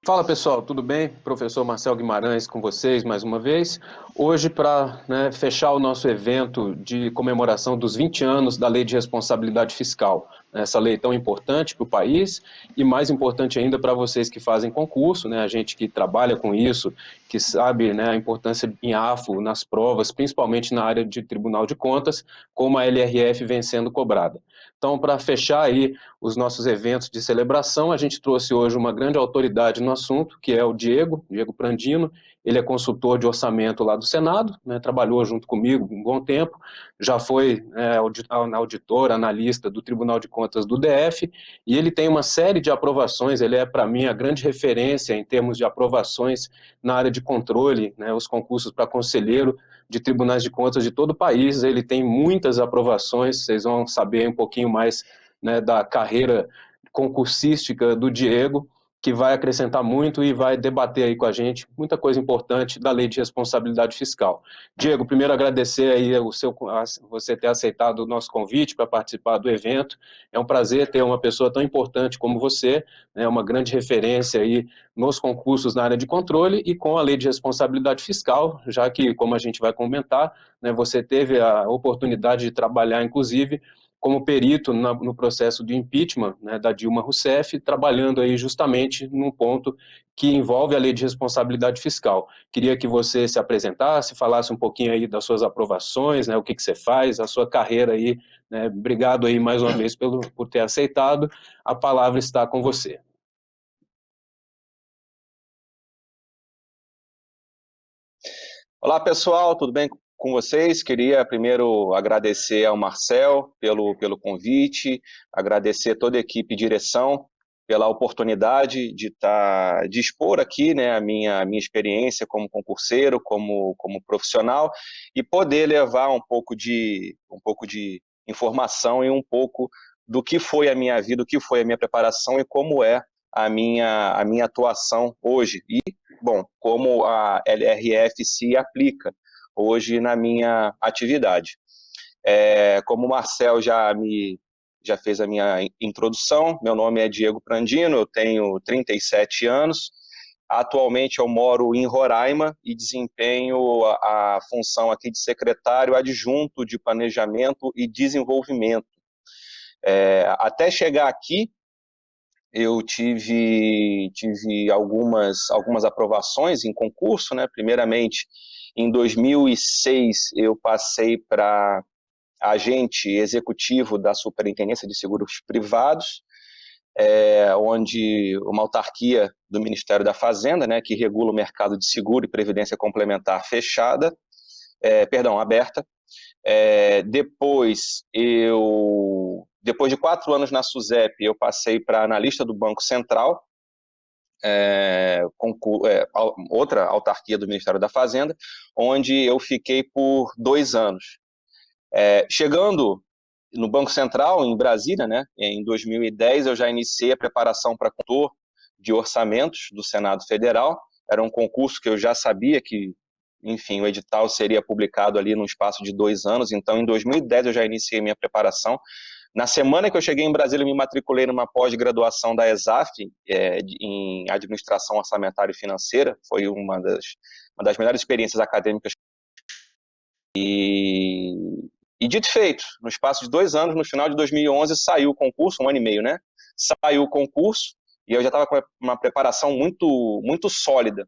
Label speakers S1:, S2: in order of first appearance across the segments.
S1: Fala pessoal, tudo bem? Professor Marcel Guimarães com vocês mais uma vez. Hoje, para fechar o nosso evento de comemoração dos 20 anos da Lei de Responsabilidade Fiscal. Essa lei tão importante para o país e mais importante ainda para vocês que fazem concurso, né? A gente que trabalha com isso, que sabe, né, a importância em AFO nas provas, principalmente na área de Tribunal de Contas, como a LRF vem sendo cobrada. Então, para fechar aí os nossos eventos de celebração, a gente trouxe hoje uma grande autoridade no assunto, que é o Diego Prandino. Ele é consultor de orçamento lá do Senado, né, trabalhou junto comigo um bom tempo, já foi auditor, analista do Tribunal de Contas do DF, e ele tem uma série de aprovações, ele é, para mim, a grande referência em termos de aprovações na área de controle, né, os concursos para conselheiro de tribunais de contas de todo o país, ele tem muitas aprovações, vocês vão saber um pouquinho mais, né, da carreira concursística do Diego, que vai acrescentar muito e vai debater aí com a gente muita coisa importante da Lei de Responsabilidade Fiscal. Diego, primeiro agradecer aí você ter aceitado o nosso convite para participar do evento. É um prazer ter uma pessoa tão importante como você, né, uma grande referência aí nos concursos na área de controle e com a Lei de Responsabilidade Fiscal, já que, como a gente vai comentar, né, você teve a oportunidade de trabalhar, inclusive, como perito no processo de impeachment, né, da Dilma Rousseff, trabalhando aí justamente num ponto que envolve a Lei de Responsabilidade Fiscal. Queria que você se apresentasse, falasse um pouquinho aí das suas aprovações, né, o que você faz, a sua carreira aí, né. Obrigado aí mais uma vez por ter aceitado. A palavra está com você.
S2: Olá, pessoal, tudo bem com vocês? Queria primeiro agradecer ao Marcel pelo convite, agradecer toda a equipe de direção pela oportunidade de expor aqui, né, a minha experiência como concurseiro, como profissional e poder levar um pouco de informação e um pouco do que foi a minha vida, o que foi a minha preparação e como é a minha atuação hoje. E bom, como a LRF se aplica hoje na minha atividade. Como o Marcel já fez a minha introdução, meu nome é Diego Prandino, eu tenho 37 anos, atualmente eu moro em Roraima e desempenho a função aqui de secretário adjunto de Planejamento e Desenvolvimento. Até chegar aqui, eu tive algumas aprovações em concurso, né? Primeiramente, em 2006, eu passei para agente executivo da Superintendência de Seguros Privados, onde uma autarquia do Ministério da Fazenda, né, que regula o mercado de seguro e previdência complementar aberta. Depois de 4 anos na SUSEP, eu passei para analista do Banco Central, outra autarquia do Ministério da Fazenda, onde eu fiquei por 2 anos. Chegando no Banco Central, em Brasília, né, em 2010, eu já iniciei a preparação para consultor de orçamentos do Senado Federal. Era um concurso que eu já sabia que, enfim, o edital seria publicado ali no espaço de 2 anos, então em 2010 eu já iniciei minha preparação. Na semana que eu cheguei em Brasília, eu me matriculei numa pós-graduação da ESAF, em Administração Orçamentária e Financeira, foi uma das melhores experiências acadêmicas. E dito e feito, no espaço de 2 anos, no final de 2011, saiu o concurso, 1 ano e meio, né? Saiu o concurso e eu já estava com uma preparação muito, muito sólida.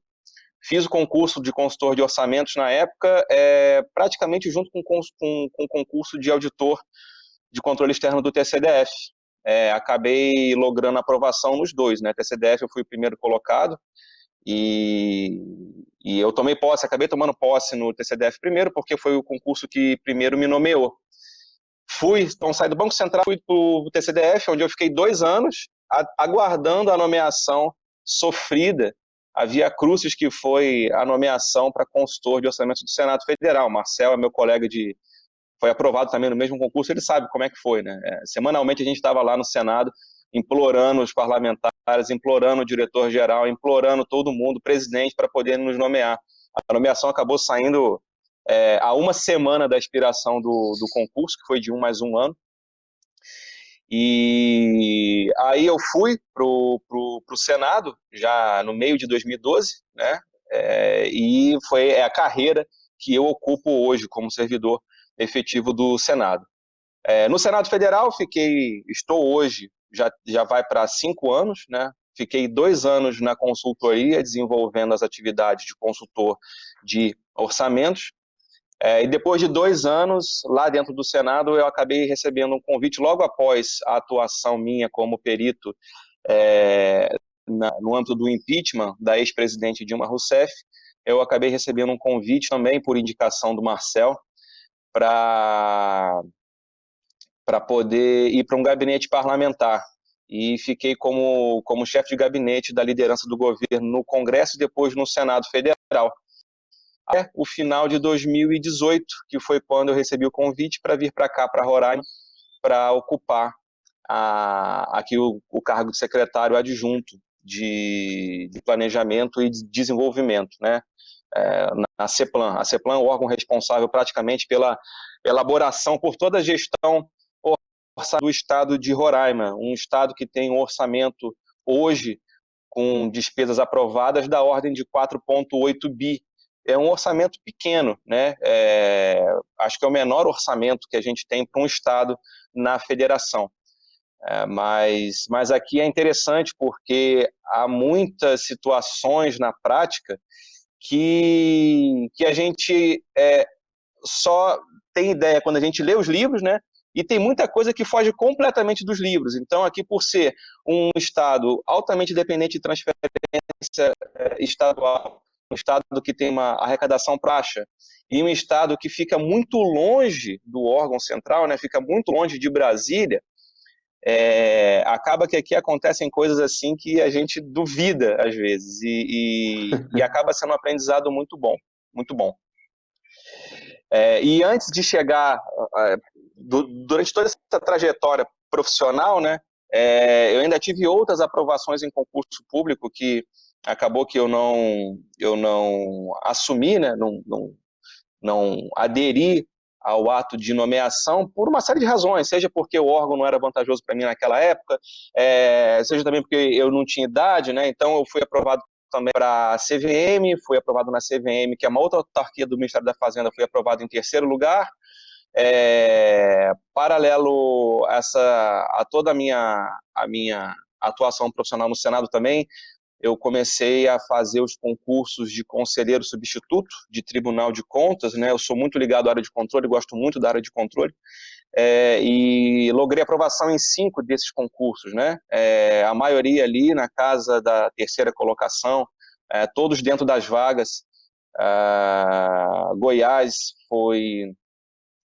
S2: Fiz o concurso de consultor de orçamentos na época, praticamente junto com o concurso de auditor de controle externo do TCDF. Acabei logrando aprovação nos dois, né? TCDF eu fui o primeiro colocado e eu acabei tomando posse no TCDF primeiro, porque foi o concurso que primeiro me nomeou. Saí do Banco Central, fui para o TCDF, onde eu fiquei 2 anos, aguardando a nomeação sofrida, a via crucis que foi a nomeação para consultor de orçamentos do Senado Federal. Marcel é meu colega foi aprovado também no mesmo concurso, ele sabe como é que foi, né? Semanalmente a gente estava lá no Senado, implorando os parlamentares, implorando o diretor-geral, implorando todo mundo, o presidente, para poder nos nomear. A nomeação acabou saindo há 1 semana da expiração do concurso, que foi de 1 mais 1 ano, E aí eu fui pro Senado, já no meio de 2012, né? E foi a carreira que eu ocupo hoje como servidor efetivo do Senado. No Senado Federal, estou hoje, já vai para 5 anos, né? Fiquei 2 anos na consultoria, desenvolvendo as atividades de consultor de orçamentos. E depois de 2 anos, lá dentro do Senado, eu acabei recebendo um convite logo após a atuação minha como perito no âmbito do impeachment da ex-presidente Dilma Rousseff. Eu acabei recebendo um convite também por indicação do Marcel para poder ir para um gabinete parlamentar. E fiquei como chefe de gabinete da liderança do governo no Congresso e depois no Senado Federal. Até o final de 2018, que foi quando eu recebi o convite para vir para cá, para Roraima, para ocupar aqui o cargo de secretário adjunto de planejamento e de desenvolvimento, né? Na CEPLAN. A CEPLAN é o órgão responsável praticamente pela elaboração por toda a gestão do estado de Roraima, um estado que tem um orçamento hoje com despesas aprovadas da ordem de 4,8 bi. É um orçamento pequeno, né? Acho que é o menor orçamento que a gente tem para um estado na federação. Mas aqui é interessante porque há muitas situações na prática que a gente só tem ideia quando a gente lê os livros, né? E tem muita coisa que foge completamente dos livros. Então, aqui, por ser um estado altamente dependente de transferência estadual, um estado que tem uma arrecadação baixa, e um estado que fica muito longe do órgão central, né? Fica muito longe de Brasília, acaba que aqui acontecem coisas assim que a gente duvida às vezes, e acaba sendo um aprendizado muito bom, muito bom. E antes de chegar, durante toda essa trajetória profissional, né, eu ainda tive outras aprovações em concurso público que acabou que eu não assumi, né, não aderi ao ato de nomeação por uma série de razões, seja porque o órgão não era vantajoso para mim naquela época, seja também porque eu não tinha idade, né, então eu fui aprovado também para a CVM, fui aprovado na CVM, que é uma outra autarquia do Ministério da Fazenda, fui aprovado em 3º lugar. Paralelo a toda a minha atuação profissional no Senado também, eu comecei a fazer os concursos de conselheiro substituto de Tribunal de Contas, né? Eu sou muito ligado à área de controle, gosto muito da área de controle, e logrei aprovação em 5 desses concursos, né? A maioria ali na casa da 3ª colocação, todos dentro das vagas. Goiás foi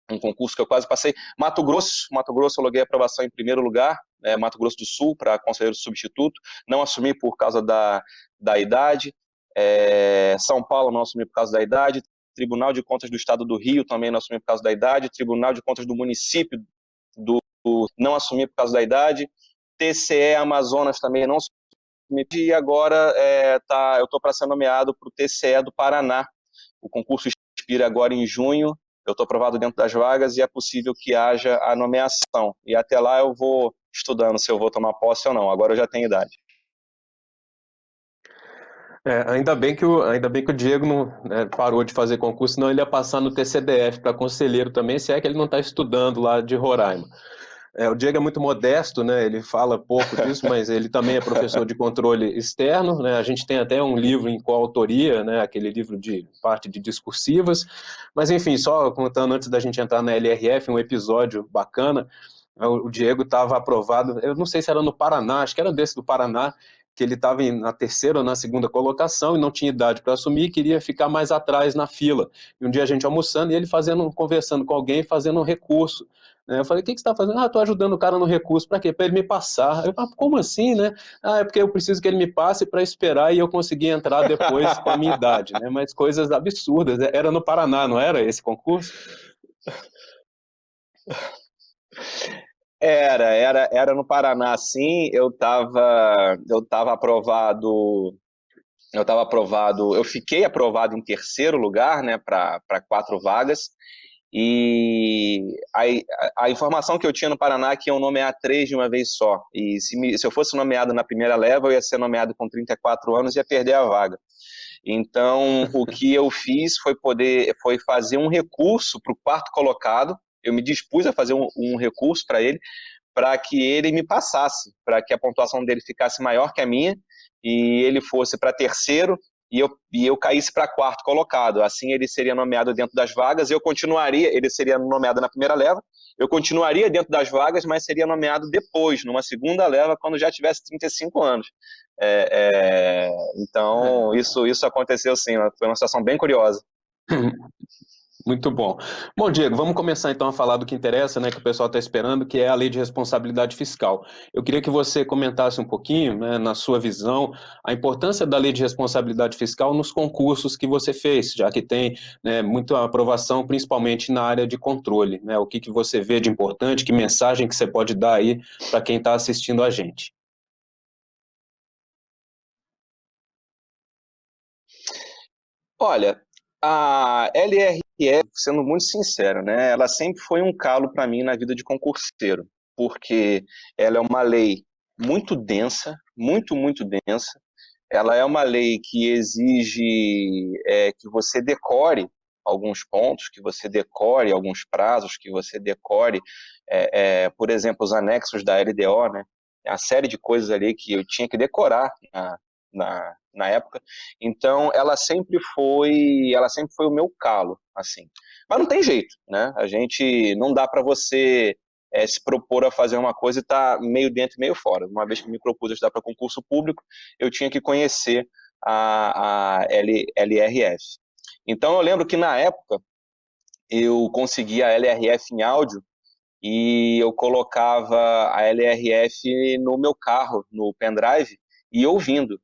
S2: um concurso que eu quase passei. Mato Grosso eu loguei a aprovação em 1º lugar, Mato Grosso do Sul, para conselheiro substituto, não assumi por causa da idade. São Paulo não assumi por causa da idade. Tribunal de Contas do Estado do Rio também não assumi por causa da idade. Tribunal de Contas do município não assumi por causa da idade. TCE Amazonas também não assumi. E agora eu estou para ser nomeado para o TCE do Paraná. O concurso expira agora em junho. Eu estou aprovado dentro das vagas e é possível que haja a nomeação. E até lá eu vou estudando se eu vou tomar posse ou não. Agora eu já tenho idade.
S1: Ainda bem que o Diego não parou de fazer concurso, senão ele ia passar no TCDF para conselheiro também, se é que ele não está estudando lá de Roraima. O Diego é muito modesto, né? Ele fala pouco disso, mas ele também é professor de controle externo, né? A gente tem até um livro em coautoria, né? Aquele livro de parte de discursivas. Mas, enfim, só contando antes da gente entrar na LRF, um episódio bacana. O Diego estava aprovado, eu não sei se era no Paraná, acho que era desse do Paraná, que ele estava na 3ª ou na 2ª colocação e não tinha idade para assumir e queria ficar mais atrás na fila. E um dia a gente almoçando e ele conversando com alguém, fazendo um recurso. Eu falei, o que você está fazendo? Estou ajudando o cara no recurso. Para quê? Para ele me passar. Eu falei, como assim, né? É porque eu preciso que ele me passe para esperar e eu conseguir entrar depois com a minha idade, né? Mas coisas absurdas. Era no Paraná, não era esse concurso?
S2: Era no Paraná, sim. Eu estava aprovado. Eu fiquei aprovado em 3º lugar, né, para 4 vagas. E a informação que eu tinha no Paraná é que iam nomear 3 de uma vez só. E se eu fosse nomeado na primeira leva, eu ia ser nomeado com 34 anos e ia perder a vaga. Então, o que eu fiz foi fazer um recurso para o quarto colocado. Eu me dispus a fazer um recurso para que ele me passasse, para que a pontuação dele ficasse maior que a minha, e ele fosse para terceiro, e eu caísse para quarto colocado. Assim ele seria nomeado dentro das vagas, ele seria nomeado na primeira leva, eu continuaria dentro das vagas, mas seria nomeado depois, numa segunda leva, quando já tivesse 35 anos. Então, isso aconteceu sim, foi uma situação bem curiosa.
S1: Muito bom. Bom, Diego, vamos começar então a falar do que interessa, né, que o pessoal está esperando, que é a Lei de Responsabilidade Fiscal. Eu queria que você comentasse um pouquinho, né, na sua visão, a importância da Lei de Responsabilidade Fiscal nos concursos que você fez, já que tem, né, muita aprovação, principalmente na área de controle, né? O que você vê de importante, que mensagem que você pode dar aí para quem está assistindo a gente?
S2: Olha, a LRF, sendo muito sincero, né, ela sempre foi um calo para mim na vida de concurseiro, porque ela é uma lei muito densa, muito, muito densa. Ela é uma lei que exige que você decore alguns pontos, que você decore alguns prazos, que você decore, por exemplo, os anexos da LDO, né? A série de coisas ali que eu tinha que decorar na época. Então, ela sempre foi o meu calo, assim. Mas não tem jeito, né? A gente não dá para você se propor a fazer uma coisa e tá meio dentro e meio fora. Uma vez que me propus a estudar para concurso público, eu tinha que conhecer a LRF. Então, eu lembro que na época eu conseguia a LRF em áudio e eu colocava a LRF no meu carro, no pendrive, e ouvindo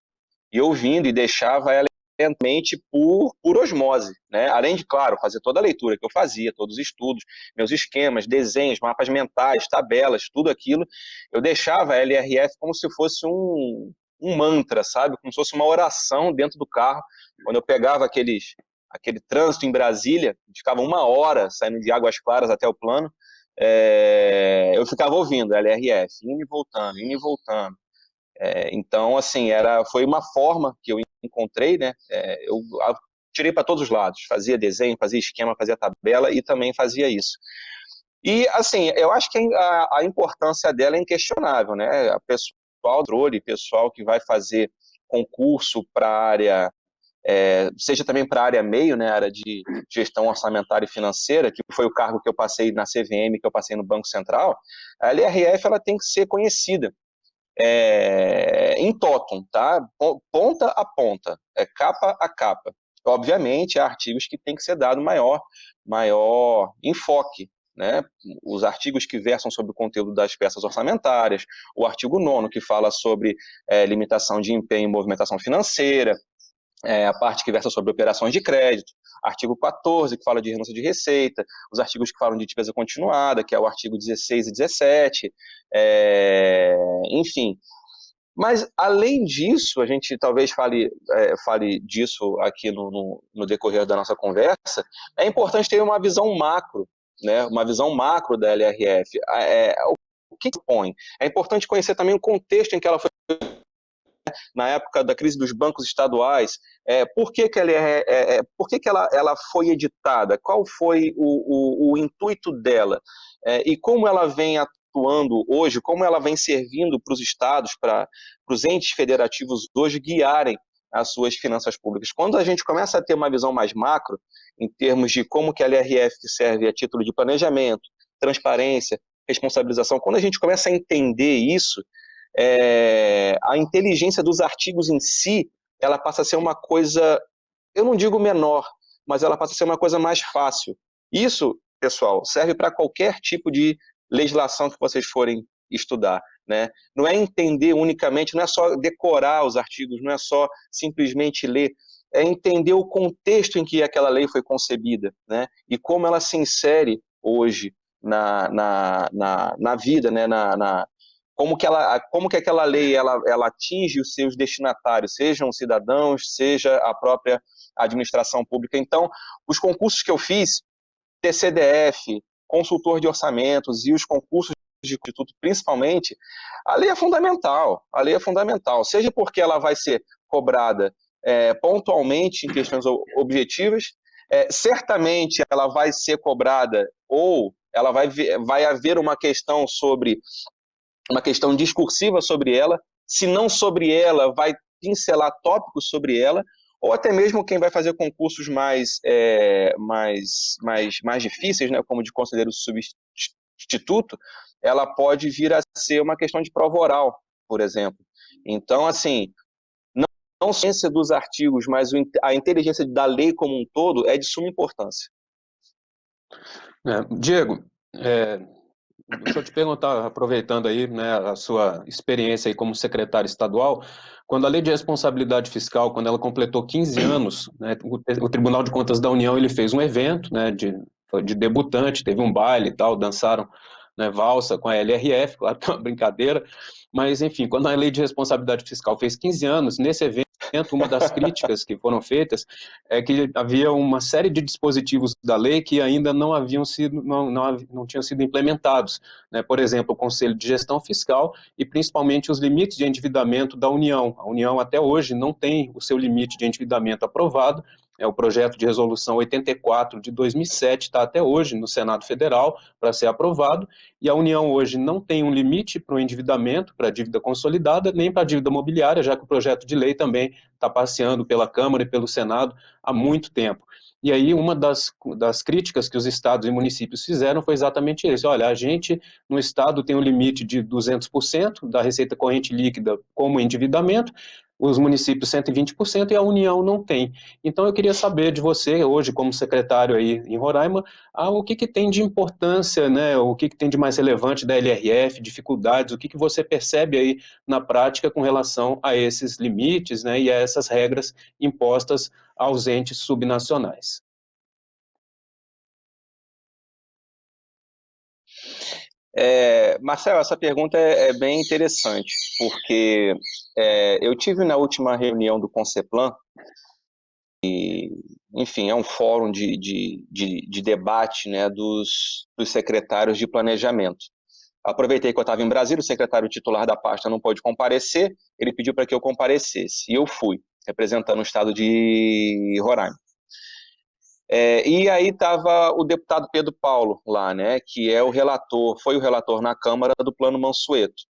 S2: e deixava ela lentamente por osmose, né? Além de, claro, fazer toda a leitura que eu fazia, todos os estudos, meus esquemas, desenhos, mapas mentais, tabelas, tudo aquilo, eu deixava a LRF como se fosse um mantra, sabe? Como se fosse uma oração dentro do carro. Quando eu pegava aquele trânsito em Brasília, ficava 1 hora saindo de Águas Claras até o plano, eu ficava ouvindo a LRF, indo e voltando, indo e voltando. Então, assim, foi uma forma que eu encontrei, né? Eu tirei para todos os lados, fazia desenho, fazia esquema, fazia tabela e também fazia isso. E, assim, eu acho que a importância dela é inquestionável, né? A pessoal que vai fazer concurso para a área, seja também para a área meio, né? A área de gestão orçamentária e financeira, que foi o cargo que eu passei na CVM, que eu passei no Banco Central, a LRF ela tem que ser conhecida. Em totum, tá? Ponta a ponta, capa a capa. Obviamente, há artigos que tem que ser dado maior enfoque, né? Os artigos que versam sobre o conteúdo das peças orçamentárias, o artigo 9º que fala sobre limitação de empenho e movimentação financeira, a parte que versa sobre operações de crédito, artigo 14, que fala de renúncia de receita, os artigos que falam de despesa continuada, que é o artigo 16 e 17, enfim. Mas, além disso, a gente talvez fale disso aqui no decorrer da nossa conversa, é importante ter uma visão macro, né? Uma visão macro da LRF. O que põe? É importante conhecer também o contexto em que ela foi na época da crise dos bancos estaduais, por que ela foi editada, qual foi o intuito dela, e como ela vem atuando hoje, como ela vem servindo para os estados, para os entes federativos hoje guiarem as suas finanças públicas. Quando a gente começa a ter uma visão mais macro, em termos de como que a LRF serve a título de planejamento, transparência, responsabilização, quando a gente começa a entender isso, a inteligência dos artigos em si, ela passa a ser uma coisa, eu não digo menor, mas ela passa a ser uma coisa mais fácil. Isso, pessoal, serve para qualquer tipo de legislação que vocês forem estudar, né? Não é entender unicamente, não é só decorar os artigos, não é só simplesmente ler, é entender o contexto em que aquela lei foi concebida, né? E como ela se insere hoje na vida, né? Como que aquela lei ela atinge os seus destinatários, sejam cidadãos, seja a própria administração pública. Então, os concursos que eu fiz, TCDF, consultor de orçamentos e os concursos de instituto, principalmente, a lei é fundamental. A lei é fundamental, seja porque ela vai ser cobrada pontualmente em questões objetivas, certamente ela vai ser cobrada ou ela vai haver uma questão discursiva sobre ela, se não sobre ela, vai pincelar tópicos sobre ela, ou até mesmo quem vai fazer concursos mais difíceis, né, como de conselheiro substituto, ela pode vir a ser uma questão de prova oral, por exemplo. Então, assim, não a ciência dos artigos, mas a inteligência da lei como um todo é de suma importância.
S1: Diego, deixa eu te perguntar, aproveitando aí, né, a sua experiência aí como secretário estadual, quando a Lei de Responsabilidade Fiscal, quando ela completou 15 anos, né, o Tribunal de Contas da União ele fez um evento, né, de debutante, teve um baile e tal, dançaram, né, valsa com a LRF, claro que é uma brincadeira, mas enfim, quando a Lei de Responsabilidade Fiscal fez 15 anos, nesse evento, uma das críticas que foram feitas é que havia uma série de dispositivos da lei que ainda não haviam sido, não tinham sido implementados, né? Por exemplo, o Conselho de Gestão Fiscal e principalmente os limites de endividamento da União. A União até hoje não tem o seu limite de endividamento aprovado, o projeto de resolução 84 de 2007 está até hoje no Senado Federal para ser aprovado, e a União hoje não tem um limite para o endividamento, para a dívida consolidada, nem para a dívida mobiliária, já que o projeto de lei também está passeando pela Câmara e pelo Senado há muito tempo. E aí uma das críticas que os estados e municípios fizeram foi exatamente isso. Olha, a gente no estado tem um limite de 200% da receita corrente líquida como endividamento, os municípios 120% e a União não tem. Então eu queria saber de você, hoje como secretário aí em Roraima, o que tem de importância, né, o que tem de mais relevante da LRF, dificuldades, o que você percebe aí na prática com relação a esses limites, né, e a essas regras impostas aos entes subnacionais.
S2: Marcelo, essa pergunta é bem interessante, porque eu tive na última reunião do Conceplan, e, enfim, é um fórum de debate, né, dos secretários de planejamento. Aproveitei que eu estava em Brasília, o secretário titular da pasta não pôde comparecer, ele pediu para que eu comparecesse, e eu fui, representando o estado de Roraima. E aí estava o deputado Pedro Paulo lá, né, que foi o relator na Câmara do Plano Mansueto.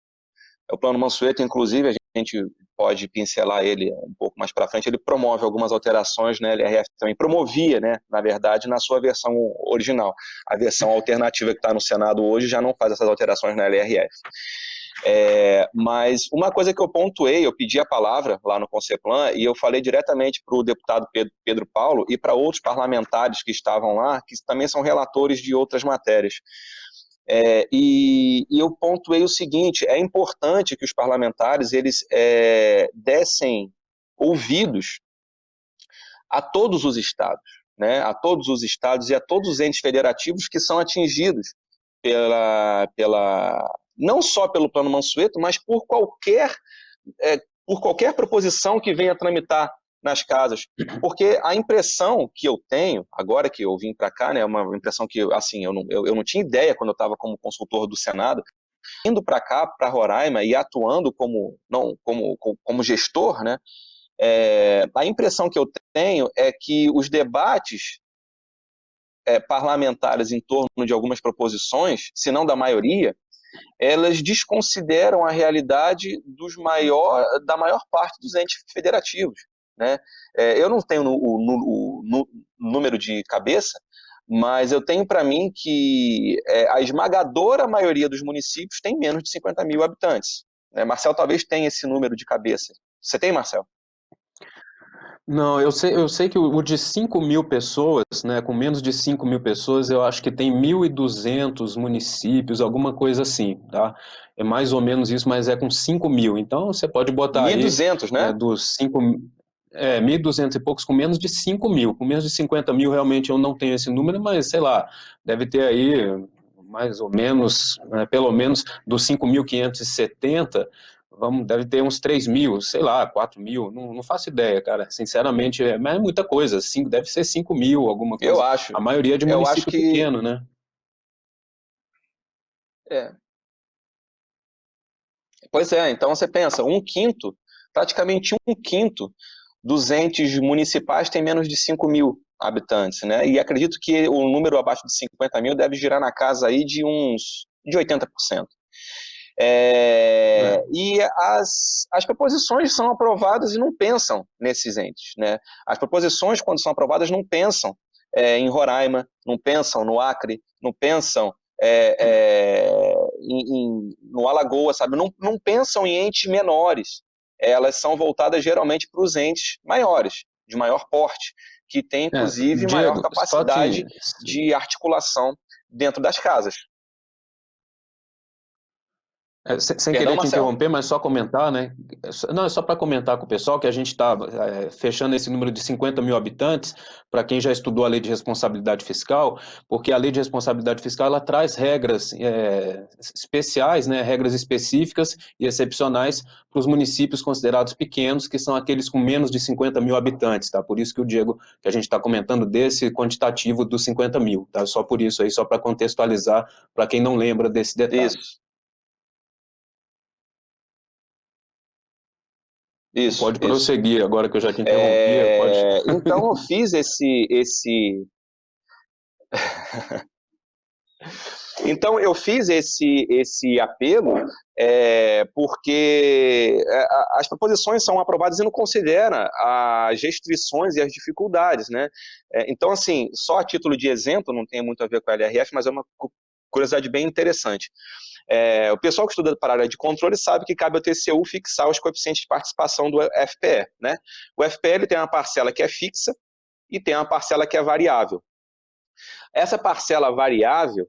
S2: O Plano Mansueto, inclusive, a gente pode pincelar ele um pouco mais para frente, ele promove algumas alterações, né, a LRF também promovia, né, na verdade, na sua versão original. A versão alternativa que está no Senado hoje já não faz essas alterações na LRF. Mas uma coisa que eu pontuei, eu pedi a palavra lá no Conceplan e eu falei diretamente para o deputado Pedro Paulo e para outros parlamentares que estavam lá, que também são relatores de outras matérias. E eu pontuei o seguinte: é importante que os parlamentares eles dessem ouvidos a todos os estados, né, a todos os estados e a todos os entes federativos que são atingidos não só pelo Plano Mansueto, mas por qualquer proposição que venha tramitar nas casas, porque a impressão que eu tenho, agora que eu vim para cá, né, é uma impressão que assim, eu não tinha ideia quando eu estava como consultor do Senado, indo para cá, para Roraima e atuando como gestor, né, a impressão que eu tenho é que os debates parlamentares em torno de algumas proposições, se não da maioria, elas desconsideram a realidade da maior parte dos entes federativos, né? Eu não tenho o número de cabeça, mas eu tenho para mim que a esmagadora maioria dos municípios tem menos de 50 mil habitantes. Marcel talvez tenha esse número de cabeça. Você tem, Marcel?
S1: Não, eu sei que o de 5 mil pessoas, né, com menos de 5 mil pessoas, eu acho que tem 1.200 municípios, alguma coisa assim, tá? É mais ou menos isso, mas é com 5 mil. Então, você pode botar aí
S2: 1.200, né?
S1: Dos 5 1.200 e poucos com menos de 5 mil. Com menos de 50 mil, realmente, eu não tenho esse número, mas, sei lá, deve ter aí mais ou menos, pelo menos dos 5.570, deve ter uns 3 mil, sei lá, 4 mil, não faço ideia, cara, sinceramente, mas é muita coisa, deve ser 5 mil, alguma
S2: Eu
S1: coisa.
S2: acho.
S1: A maioria de
S2: Eu acho
S1: município
S2: que
S1: pequeno, né?
S2: é. Pois é, então você pensa, um quinto, praticamente um quinto dos entes municipais tem menos de 5 mil habitantes, né? E acredito que o número abaixo de 50 mil deve girar na casa aí de 80%.
S1: É.
S2: E as proposições são aprovadas e não pensam nesses entes, né? As proposições, quando são aprovadas, não pensam em Roraima, não pensam no Acre, não pensam no Alagoas, sabe? Não pensam em entes menores. Elas são voltadas geralmente para os entes maiores, de maior porte, que tem, inclusive, maior
S1: Diego, só
S2: capacidade
S1: te,
S2: de articulação dentro das casas.
S1: sem
S2: Perdão,
S1: querer te
S2: Marcel?
S1: interromper, mas só comentar, né? Não, é só para comentar com o pessoal que a gente está fechando esse número de 50 mil habitantes, para quem já estudou a lei de responsabilidade fiscal, porque a lei de responsabilidade fiscal ela traz regras especiais, né? Regras específicas e excepcionais para os municípios considerados pequenos, que são aqueles com menos de 50 mil habitantes, tá? Por isso que o Diego, que a gente está comentando desse quantitativo dos 50 mil, tá? Só por isso aí, só para contextualizar, para quem não lembra desse detalhe.
S2: Isso, isso,
S1: Pode
S2: isso.
S1: prosseguir, agora que eu já te interrompi, pode.
S2: Então eu fiz então eu fiz esse apelo porque as proposições são aprovadas e não considera as restrições e as dificuldades, né? Então assim, só a título de exemplo, não tem muito a ver com a LRF, mas é uma curiosidade bem interessante. O pessoal que estuda para a área de controle sabe que cabe ao TCU fixar os coeficientes de participação do FPE, né? O FPE ele tem uma parcela que é fixa e tem uma parcela que é variável. Essa parcela variável,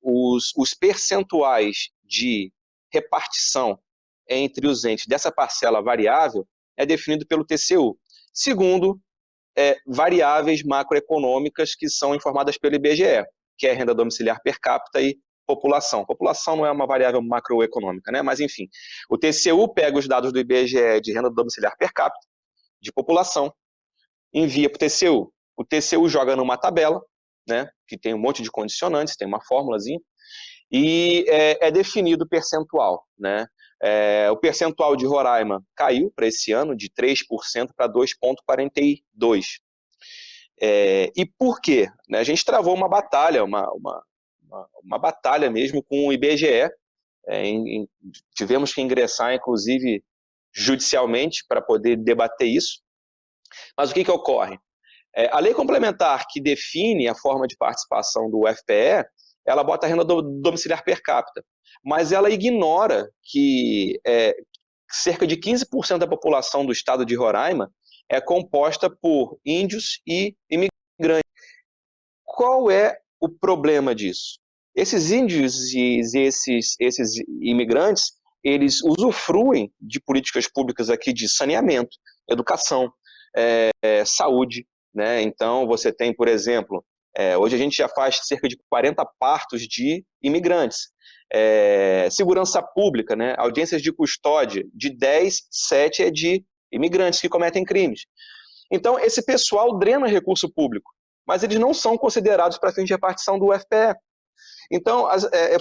S2: os percentuais de repartição entre os entes dessa parcela variável é definido pelo TCU, segundo variáveis macroeconômicas que são informadas pelo IBGE, que é renda domiciliar per capita e população. População não é uma variável macroeconômica, né? Mas enfim, o TCU pega os dados do IBGE de renda domiciliar per capita, de população, envia para o TCU. O TCU joga numa tabela, né, que tem um monte de condicionantes, tem uma fórmulazinha, e é definido o percentual, né? O percentual de Roraima caiu para esse ano de 3% para 2,42%. E por quê? A gente travou uma batalha, uma batalha mesmo com o IBGE, tivemos que ingressar, inclusive, judicialmente para poder debater isso. Mas o que ocorre? A lei complementar que define a forma de participação do FPE, ela bota a renda domiciliar per capita, mas ela ignora que cerca de 15% da população do estado de Roraima é composta por índios e imigrantes. Qual é o problema disso? Esses índios e esses imigrantes, eles usufruem de políticas públicas aqui de saneamento, educação, saúde, né? Então, você tem, por exemplo, hoje a gente já faz cerca de 40 partos de imigrantes. Segurança pública, né? Audiências de custódia, de 10, 7 é de imigrantes que cometem crimes. Então, esse pessoal drena recurso público, mas eles não são considerados para fins de repartição do FPE. Então,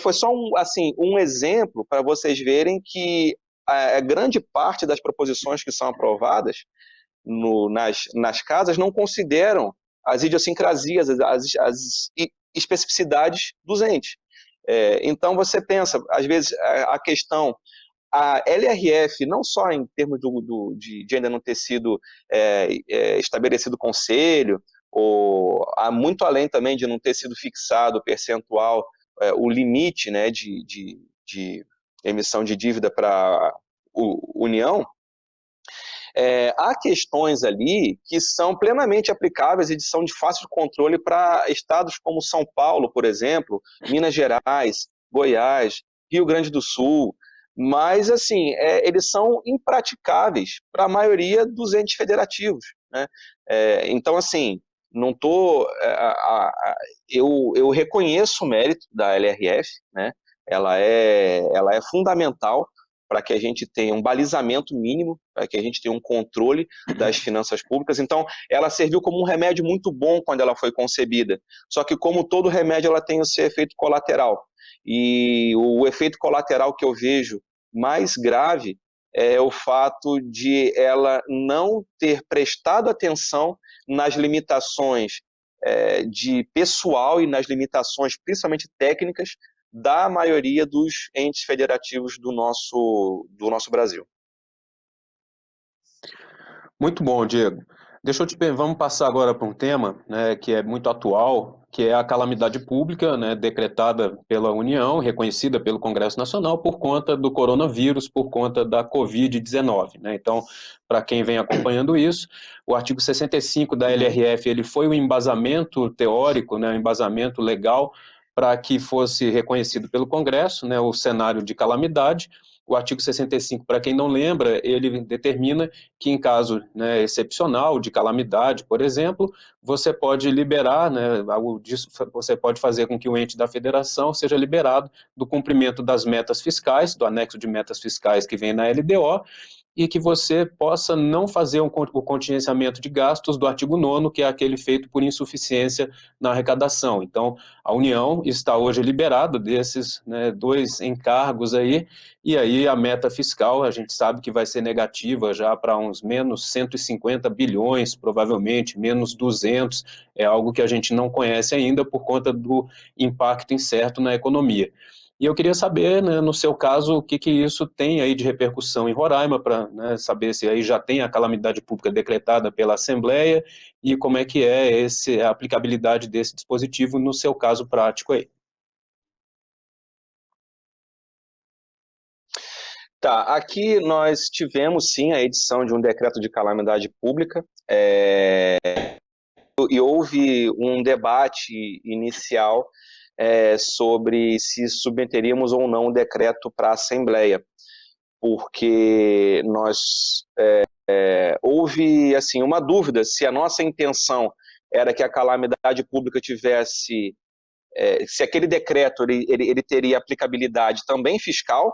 S2: foi só um exemplo para vocês verem que a grande parte das proposições que são aprovadas nas casas não consideram as idiosincrasias, as especificidades dos entes. Então, você pensa, às vezes, a questão, a LRF, não só em termos de ainda não ter sido estabelecido conselho, ou muito além também de não ter sido fixado o percentual, o limite, né, de emissão de dívida para a União, há questões ali que são plenamente aplicáveis e são de fácil controle para estados como São Paulo, por exemplo, Minas Gerais, Goiás, Rio Grande do Sul, mas, assim, eles são impraticáveis para a maioria dos entes federativos, né? Então, assim, não tô, eu reconheço o mérito da LRF, né? ela é fundamental para que a gente tenha um balizamento mínimo, para que a gente tenha um controle das finanças públicas. Então, ela serviu como um remédio muito bom quando ela foi concebida. Só que, como todo remédio, ela tem o seu efeito colateral. E o efeito colateral que eu vejo mais grave é o fato de ela não ter prestado atenção nas limitações de pessoal e nas limitações, principalmente técnicas, da maioria dos entes federativos do nosso Brasil.
S1: Muito bom, Diego. Vamos passar agora para um tema, né, que é muito atual, que é a calamidade pública, né, decretada pela União, reconhecida pelo Congresso Nacional por conta do coronavírus, por conta da Covid-19, né? Então, para quem vem acompanhando isso, o artigo 65 da LRF, ele foi o embasamento teórico, né, o embasamento legal para que fosse reconhecido pelo Congresso, né, o cenário de calamidade. O artigo 65, para quem não lembra, ele determina que em caso, né, excepcional, de calamidade, por exemplo, você pode liberar, né, você pode fazer com que o ente da federação seja liberado do cumprimento das metas fiscais, do anexo de metas fiscais que vem na LDO, e que você possa não fazer o contingenciamento de gastos do artigo 9º, que é aquele feito por insuficiência na arrecadação. Então, a União está hoje liberada desses, né, dois encargos aí, e aí a meta fiscal, a gente sabe que vai ser negativa já para uns menos 150 bilhões, provavelmente, menos 200, é algo que a gente não conhece ainda por conta do impacto incerto na economia. E eu queria saber, né, no seu caso, o que isso tem aí de repercussão em Roraima, para, né, saber se aí já tem a calamidade pública decretada pela Assembleia e como é que é a aplicabilidade desse dispositivo no seu caso prático aí.
S2: Tá, aqui nós tivemos sim a edição de um decreto de calamidade pública, e houve um debate inicial sobre se submeteríamos ou não o decreto para a Assembleia, porque houve assim, uma dúvida se a nossa intenção era que a calamidade pública tivesse, se aquele decreto ele teria aplicabilidade também fiscal,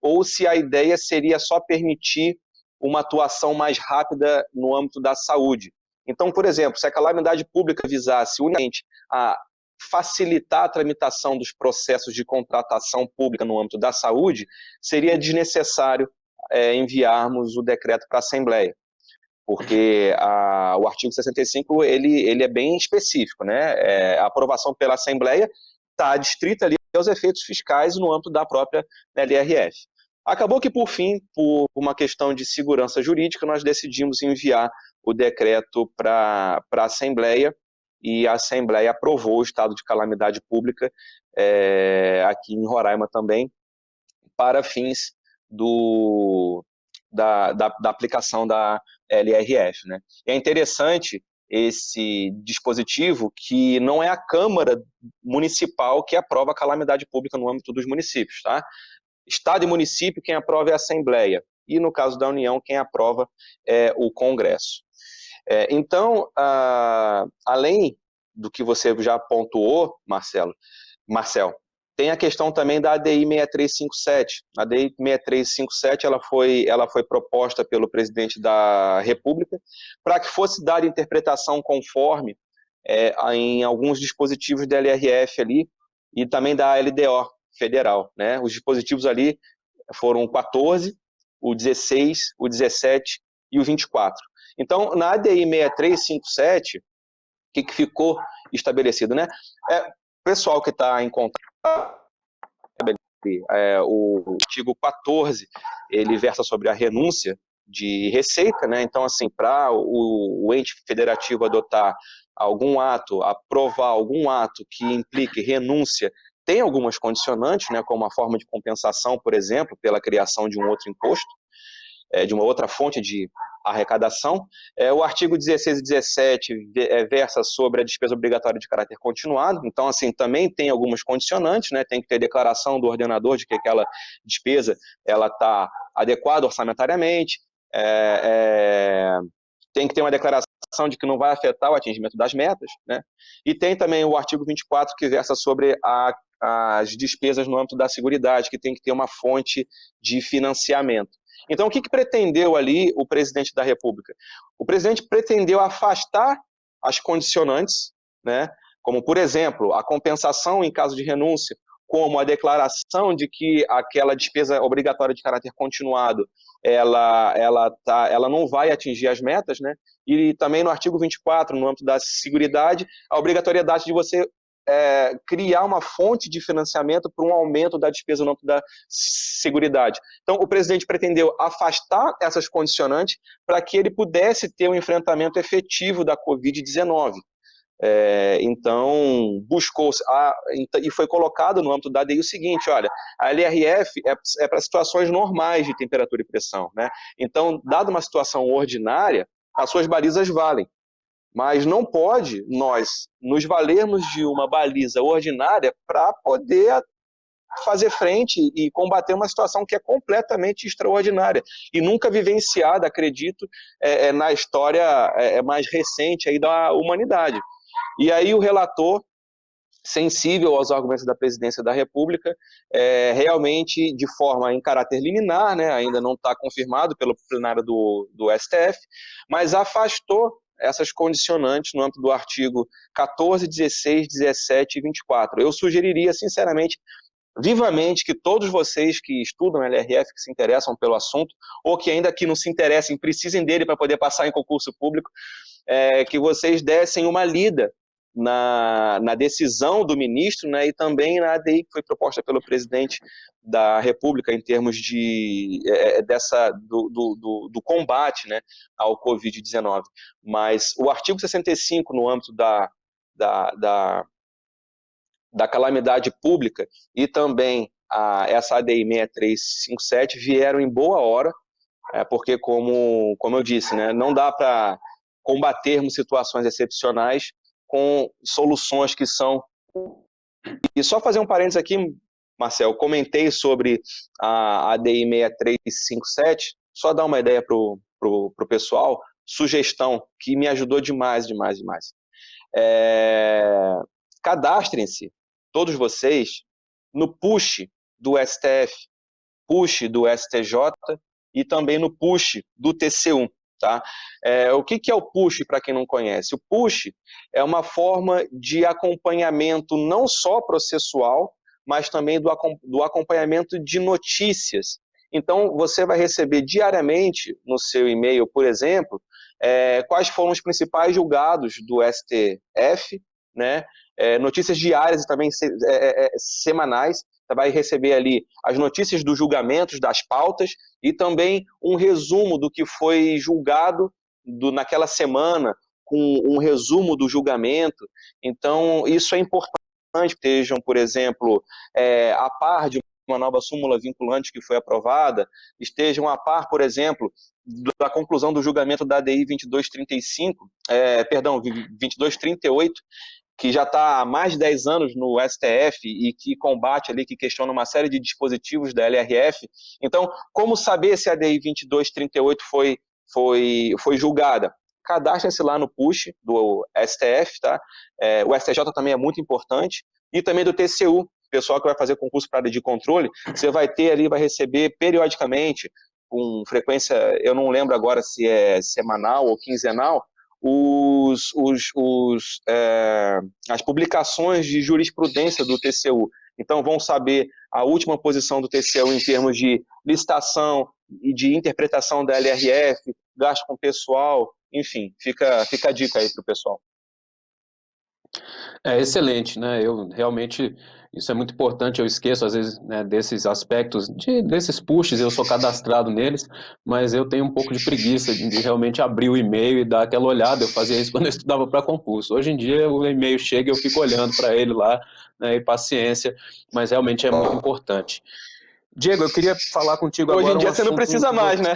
S2: ou se a ideia seria só permitir uma atuação mais rápida no âmbito da saúde. Então, por exemplo, se a calamidade pública visasse unicamente a facilitar a tramitação dos processos de contratação pública no âmbito da saúde, seria desnecessário enviarmos o decreto para a Assembleia, porque o artigo 65 ele é bem específico, né? A aprovação pela Assembleia está adstrita ali aos efeitos fiscais no âmbito da própria LRF. Acabou que, por fim, por uma questão de segurança jurídica, nós decidimos enviar o decreto para a Assembleia, e a Assembleia aprovou o estado de calamidade pública aqui em Roraima também, para fins da aplicação da LRF, né? É interessante esse dispositivo que não é a Câmara Municipal que aprova a calamidade pública no âmbito dos municípios, tá? Estado e município, quem aprova é a Assembleia, e no caso da União, quem aprova é o Congresso. Então, além do que você já pontuou, Marcel, tem a questão também da ADI 6357. A ADI 6357 ela foi proposta pelo presidente da República para que fosse dada interpretação conforme em alguns dispositivos da LRF ali e também da LDO federal, né? Os dispositivos ali foram o 14, o 16, o 17 e o 24. Então, na ADI 6357, o que ficou estabelecido, né? Pessoal que está em contato, o artigo 14, ele versa sobre a renúncia de receita, né? Então, assim, para o ente federativo adotar algum ato, aprovar algum ato que implique renúncia, tem algumas condicionantes, né, como a forma de compensação, por exemplo, pela criação de um outro imposto, de uma outra fonte de arrecadação. O artigo 16 e 17 versa sobre a despesa obrigatória de caráter continuado, então, assim, também tem algumas condicionantes, né, tem que ter declaração do ordenador de que aquela despesa está adequada orçamentariamente, tem que ter uma declaração de que não vai afetar o atingimento das metas, né? E tem também o artigo 24, que versa sobre as despesas no âmbito da Seguridade, que tem que ter uma fonte de financiamento. Então, o que pretendeu ali o presidente da República? O presidente pretendeu afastar as condicionantes, né? Como, por exemplo, a compensação em caso de renúncia, como a declaração de que aquela despesa obrigatória de caráter continuado ela não vai atingir as metas, né? E também no artigo 24, no âmbito da Seguridade, a obrigatoriedade de você criar uma fonte de financiamento para um aumento da despesa no âmbito da Seguridade. Então, o presidente pretendeu afastar essas condicionantes para que ele pudesse ter um enfrentamento efetivo da Covid-19. Então, buscou-se, e foi colocado no âmbito da ADI o seguinte, olha, a LRF é para situações normais de temperatura e pressão, né? Então, dada uma situação ordinária, as suas balizas valem, mas não pode nós nos valermos de uma baliza ordinária para poder fazer frente e combater uma situação que é completamente extraordinária e nunca vivenciada, acredito, na história mais recente aí da humanidade. E aí o relator, sensível aos argumentos da Presidência da República, realmente de forma em caráter liminar, né, ainda não está confirmado pelo plenário do STF, mas afastou essas condicionantes no âmbito do artigo 14, 16, 17 e 24. Eu sugeriria, sinceramente, vivamente, que todos vocês que estudam LRF, que se interessam pelo assunto, ou que ainda que não se interessem, precisem dele para poder passar em concurso público, que vocês dessem uma lida na decisão do ministro, né, e também na ADI que foi proposta pelo presidente da República em termos do combate, né, ao Covid-19. Mas o artigo 65, no âmbito da calamidade pública, e também essa ADI 6357 vieram em boa hora, porque, como eu disse, né, não dá para combatermos situações excepcionais com soluções que são... E só fazer um parênteses aqui, Marcel, comentei sobre a ADI 6357, só dar uma ideia para o pessoal, sugestão que me ajudou demais. Cadastrem-se, todos vocês, no push do STF, push do STJ e também no push do TCU. Tá? O que é o push, para quem não conhece? O push é uma forma de acompanhamento não só processual, mas também do acompanhamento de notícias. Então, você vai receber diariamente no seu e-mail, por exemplo, quais foram os principais julgados do STF, né? Notícias diárias e também semanais. Você vai receber ali as notícias dos julgamentos, das pautas, e também um resumo do que foi julgado naquela semana, com um resumo do julgamento. Então, isso é importante que estejam, por exemplo, a par de uma nova súmula vinculante que foi aprovada, estejam a par, por exemplo, da conclusão do julgamento da ADI 2238, que já está há mais de 10 anos no STF e que combate ali, que questiona uma série de dispositivos da LRF. Então, como saber se a ADI 2238 foi julgada? Cadastre-se lá no push do STF, tá? O STJ também é muito importante, e também do TCU, pessoal que vai fazer concurso para área de controle, você vai ter ali, vai receber periodicamente, com frequência, eu não lembro agora se é semanal ou quinzenal, as publicações de jurisprudência do TCU. Então, vão saber a última posição do TCU em termos de licitação e de interpretação da LRF, gasto com pessoal, enfim, fica a dica aí para o pessoal.
S1: Excelente, né? Eu realmente, isso é muito importante, eu esqueço às vezes, né, desses aspectos, desses pushes, eu sou cadastrado neles, mas eu tenho um pouco de preguiça de realmente abrir o e-mail e dar aquela olhada. Eu fazia isso quando eu estudava para concurso. Hoje em dia o e-mail chega e eu fico olhando para ele lá, né, e paciência, mas realmente é muito importante. Diego, eu queria falar contigo agora.
S2: Hoje em dia você não precisa mais, né?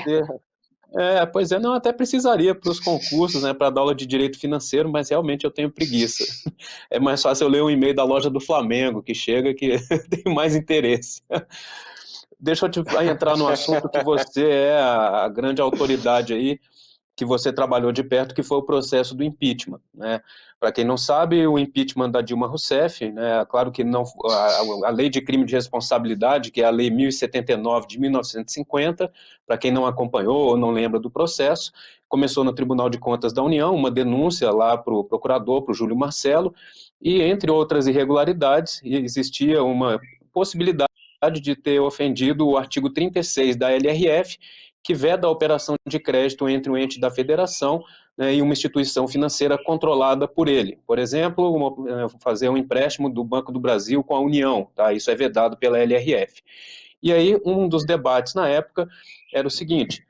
S1: Pois é, não, até precisaria para os concursos, né, para dar aula de direito financeiro, mas realmente eu tenho preguiça. É mais fácil eu ler um e-mail da loja do Flamengo, que chega, que eu tenho mais interesse. Deixa eu entrar no assunto, que você é a grande autoridade aí. que você trabalhou de perto, que foi o processo do impeachment, né? Para quem não sabe, o impeachment da Dilma Rousseff, né? Claro que não a lei de crime de responsabilidade, que é a lei 1079 de 1950, para quem não acompanhou ou não lembra do processo, começou no Tribunal de Contas da União, uma denúncia lá para o procurador, para o Júlio Marcelo, e entre outras irregularidades, existia uma possibilidade de ter ofendido o artigo 36 da LRF, que veda a operação de crédito entre um ente da federação, né, e uma instituição financeira controlada por ele. Por exemplo, fazer um empréstimo do Banco do Brasil com a União, tá? Isso é vedado pela LRF. E aí, um dos debates na época era o seguinte: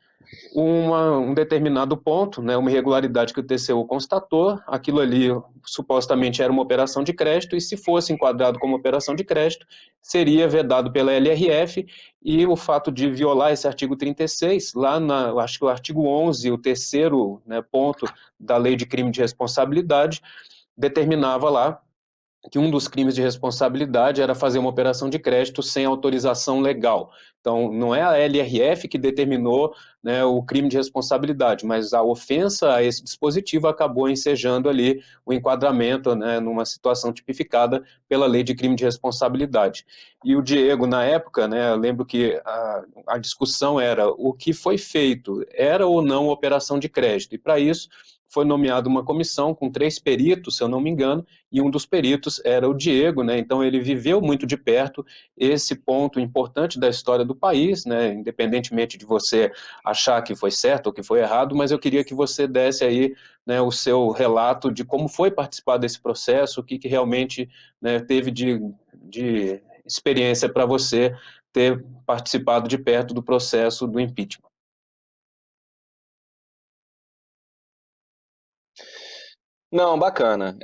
S1: um determinado ponto, né, uma irregularidade que o TCU constatou, aquilo ali supostamente era uma operação de crédito, e se fosse enquadrado como operação de crédito, seria vedado pela LRF, e o fato de violar esse artigo 36, acho que o artigo 11, o terceiro, né, ponto da Lei de Crime de Responsabilidade, determinava lá que um dos crimes de responsabilidade era fazer uma operação de crédito sem autorização legal. Então, não é a LRF que determinou, né, o crime de responsabilidade, mas a ofensa a esse dispositivo acabou ensejando ali o enquadramento, né, numa situação tipificada pela lei de crime de responsabilidade. E o Diego, na época, né, eu lembro que a discussão era o que foi feito, era ou não operação de crédito, e para isso foi nomeada uma comissão com 3 peritos, se eu não me engano, e um dos peritos era o Diego, né? Então ele viveu muito de perto esse ponto importante da história do país, né? Independentemente de você achar que foi certo ou que foi errado, mas eu queria que você desse aí, né, o seu relato de como foi participar desse processo, o que realmente, né, teve de experiência para você ter participado de perto do processo do impeachment.
S2: Não, bacana.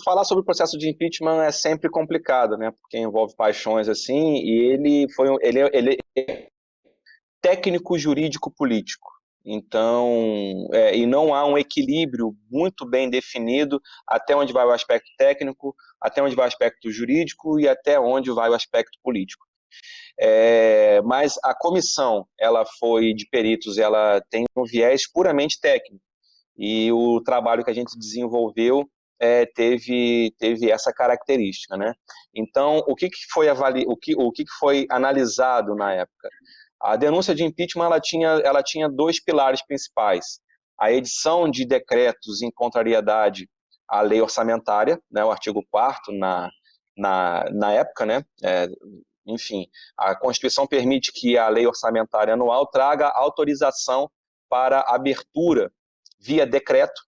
S2: Falar sobre o processo de impeachment é sempre complicado, né? Porque envolve paixões assim, e ele é técnico jurídico político. Então, e não há um equilíbrio muito bem definido até onde vai o aspecto técnico, até onde vai o aspecto jurídico e até onde vai o aspecto político. Mas a comissão, ela foi de peritos, ela tem um viés puramente técnico. E o trabalho que a gente desenvolveu teve essa característica, né? Então, o que foi analisado na época? A denúncia de impeachment ela tinha 2 pilares principais: a edição de decretos em contrariedade à lei orçamentária, né, o artigo 4º na época, né? Enfim, a Constituição permite que a lei orçamentária anual traga autorização para abertura via decreto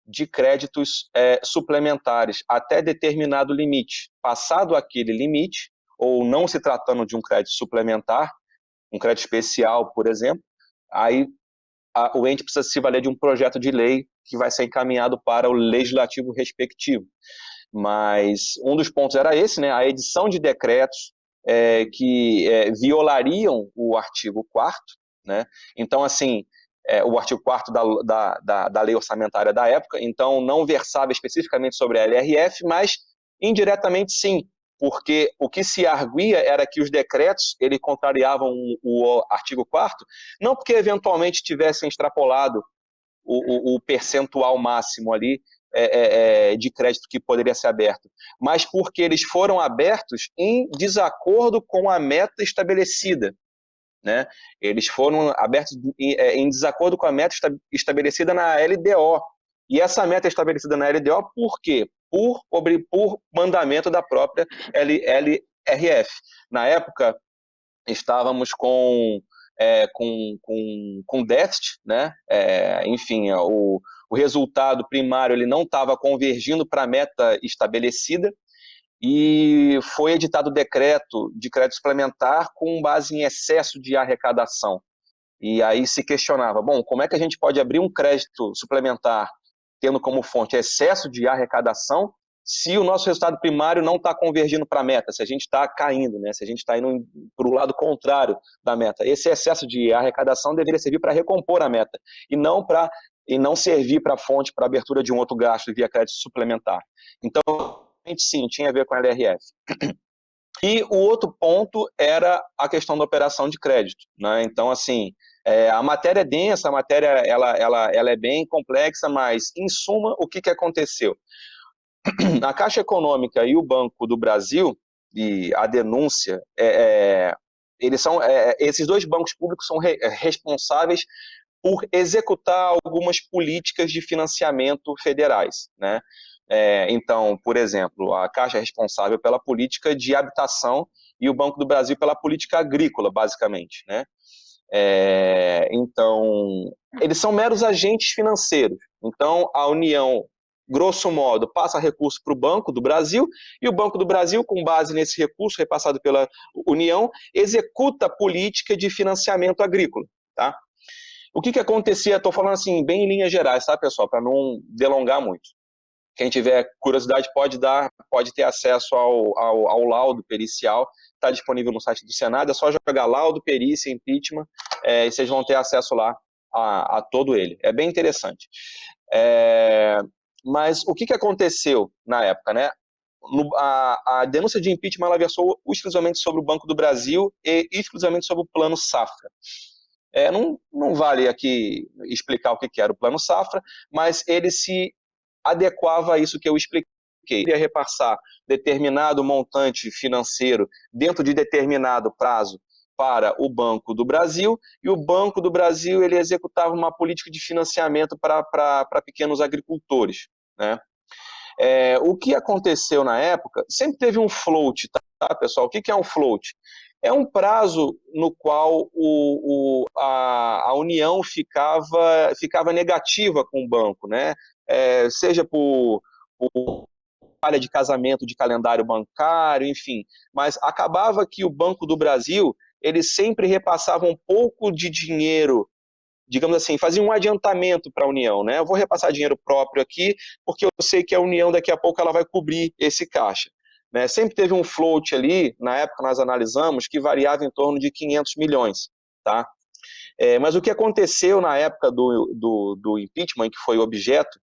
S2: de créditos suplementares até determinado limite. Passado aquele limite, ou não se tratando de um crédito suplementar, um crédito especial, por exemplo, aí o ente precisa se valer de um projeto de lei que vai ser encaminhado para o legislativo respectivo. Mas um dos pontos era esse, né, a edição de decretos que violariam o artigo 4º, né? Então, assim, o artigo 4º da lei orçamentária da época, então não versava especificamente sobre a LRF, mas indiretamente sim, porque o que se arguia era que os decretos ele contrariavam o artigo 4º, não porque eventualmente tivessem extrapolado o percentual máximo ali de crédito que poderia ser aberto, mas porque eles foram abertos em desacordo com a meta estabelecida, né? Eles foram abertos em desacordo com a meta estabelecida na LDO. E essa meta estabelecida na LDO, por quê? Por mandamento da própria LRF. Na época, estávamos com déficit, né? Enfim, o resultado primário ele não estava convergindo para a meta estabelecida, e foi editado decreto de crédito suplementar com base em excesso de arrecadação. E aí se questionava, bom, como é que a gente pode abrir um crédito suplementar tendo como fonte excesso de arrecadação se o nosso resultado primário não está convergindo para a meta, se a gente está caindo, né? Se a gente está indo para o lado contrário da meta. Esse excesso de arrecadação deveria servir para recompor a meta e não servir para a fonte para abertura de um outro gasto via crédito suplementar. Então, sim, tinha a ver com a LRF. E o outro ponto era a questão da operação de crédito, né? Então, assim, A matéria é densa, a matéria ela é bem complexa, mas, em suma, o que aconteceu? A Caixa Econômica e o Banco do Brasil, e a denúncia, esses dois bancos públicos são responsáveis por executar algumas políticas de financiamento federais, né? Então, por exemplo, a Caixa é responsável pela política de habitação e o Banco do Brasil pela política agrícola, basicamente, né? Então, eles são meros agentes financeiros. Então, a União, grosso modo, passa recurso para o Banco do Brasil e o Banco do Brasil, com base nesse recurso repassado pela União, executa a política de financiamento agrícola, tá? O que acontecia, estou falando assim, bem em linhas gerais, tá, pessoal, para não delongar muito. Quem tiver curiosidade pode ter acesso ao laudo pericial, está disponível no site do Senado, é só jogar laudo, perícia, impeachment, e vocês vão ter acesso lá a todo ele. É bem interessante. Mas o que aconteceu na época, né? A denúncia de impeachment ela versou exclusivamente sobre o Banco do Brasil e exclusivamente sobre o Plano Safra. Não vale aqui explicar o que era o Plano Safra, mas ele se adequava a isso que eu expliquei. Ia repassar determinado montante financeiro dentro de determinado prazo para o Banco do Brasil, e o Banco do Brasil ele executava uma política de financiamento para pequenos agricultores, né? O que aconteceu na época, sempre teve um float, tá, pessoal? O que é um float? É um prazo no qual a União ficava negativa com o banco, né? Seja por falha de casamento de calendário bancário, enfim. Mas acabava que o Banco do Brasil, ele sempre repassava um pouco de dinheiro, digamos assim, fazia um adiantamento para a União, né? Eu vou repassar dinheiro próprio aqui, porque eu sei que a União daqui a pouco ela vai cobrir esse caixa. Né? Sempre teve um float ali, na época nós analisamos, que variava em torno de 500 milhões. Tá? Mas o que aconteceu na época do impeachment, que foi objeto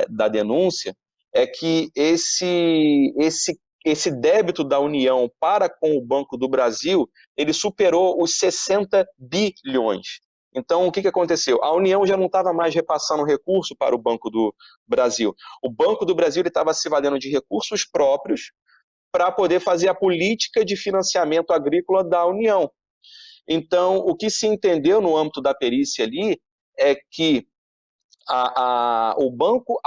S2: da denúncia, é que esse débito da União para com o Banco do Brasil, ele superou os 60 bilhões. Então, o que aconteceu? A União já não estava mais repassando recurso para o Banco do Brasil. O Banco do Brasil estava se valendo de recursos próprios para poder fazer a política de financiamento agrícola da União. Então, o que se entendeu no âmbito da perícia ali é que a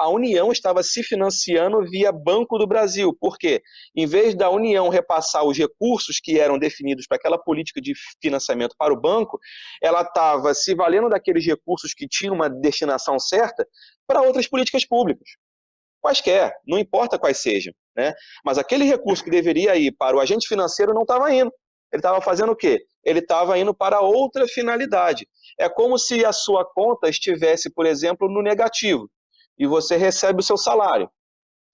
S2: União estava se financiando via Banco do Brasil. Por quê? Em vez da União repassar os recursos que eram definidos para aquela política de financiamento para o banco, ela estava se valendo daqueles recursos que tinham uma destinação certa para outras políticas públicas. Quaisquer, não importa quais sejam. Né? Mas aquele recurso que deveria ir para o agente financeiro não estava indo. Ele estava fazendo o quê? Ele estava indo para outra finalidade. É como se a sua conta estivesse, por exemplo, no negativo, e você recebe o seu salário.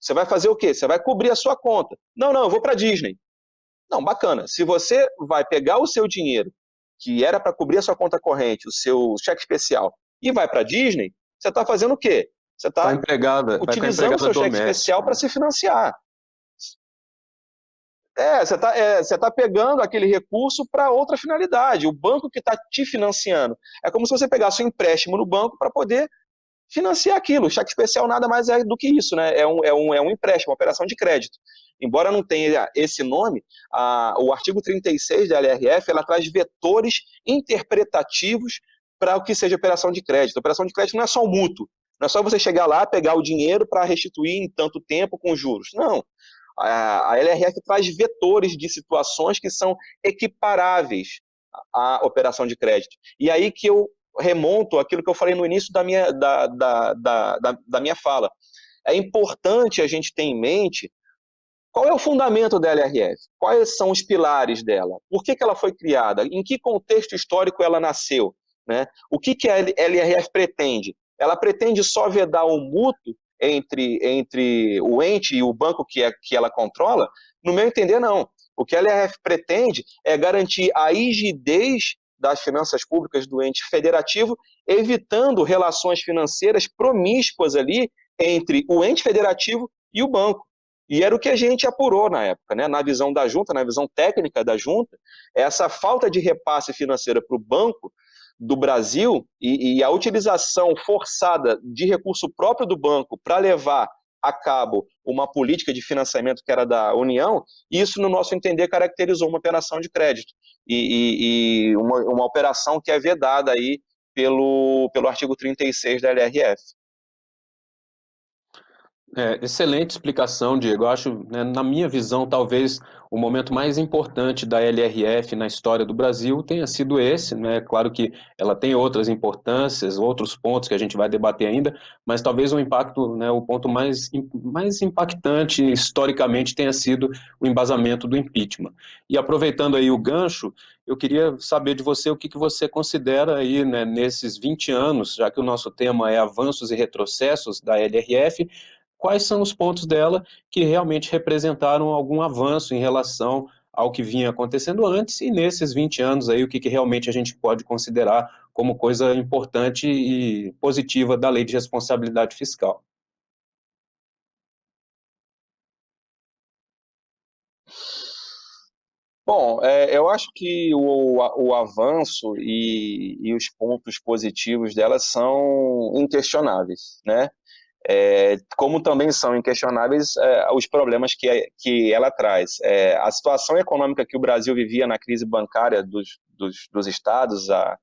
S2: Você vai fazer o quê? Você vai cobrir a sua conta. Não, eu vou para a Disney. Não, bacana. Se você vai pegar o seu dinheiro, que era para cobrir a sua conta corrente, o seu cheque especial, e vai para a Disney, você está fazendo o quê? Você está utilizando o seu cheque especial para se financiar. Você está pegando aquele recurso para outra finalidade. O banco que está te financiando. É como se você pegasse um empréstimo no banco para poder financiar aquilo. O cheque especial nada mais é do que isso, né? É um empréstimo, uma operação de crédito. Embora não tenha esse nome, o artigo 36 da LRF ela traz vetores interpretativos para o que seja operação de crédito. A operação de crédito não é só o mútuo. Não é só você chegar lá, pegar o dinheiro para restituir em tanto tempo com juros. Não. A LRF traz vetores de situações que são equiparáveis à operação de crédito. E aí que eu remonto aquilo que eu falei no início da minha fala. É importante a gente ter em mente qual é o fundamento da LRF, quais são os pilares dela, por que ela foi criada, em que contexto histórico ela nasceu, né? O que a LRF pretende? Ela pretende só vedar o mútuo entre o ente e o banco que ela controla? No meu entender, não. O que a LRF pretende é garantir a rigidez das finanças públicas do ente federativo, evitando relações financeiras promíscuas ali entre o ente federativo e o banco. E era o que a gente apurou na época, né? Na visão da junta, na visão técnica da junta, essa falta de repasse financeiro para o banco do Brasil e a utilização forçada de recurso próprio do banco para levar a cabo uma política de financiamento que era da União, isso, no nosso entender, caracterizou uma operação de crédito e uma operação que é vedada aí pelo artigo 36 da LRF.
S1: Excelente explicação, Diego. Eu acho, né, na minha visão, talvez o momento mais importante da LRF na história do Brasil tenha sido esse, né? Claro que ela tem outras importâncias, outros pontos que a gente vai debater ainda, mas talvez o impacto, né, o ponto mais impactante historicamente tenha sido o embasamento do impeachment. E aproveitando aí o gancho, eu queria saber de você o que você considera aí, né, nesses 20 anos, já que o nosso tema é avanços e retrocessos da LRF, quais são os pontos dela que realmente representaram algum avanço em relação ao que vinha acontecendo antes, e nesses 20 anos aí, o que realmente a gente pode considerar como coisa importante e positiva da Lei de Responsabilidade Fiscal.
S2: Bom, eu acho que o avanço e os pontos positivos dela são inquestionáveis, né? Como também são inquestionáveis os problemas que ela traz. A situação econômica que o Brasil vivia na crise bancária dos estados à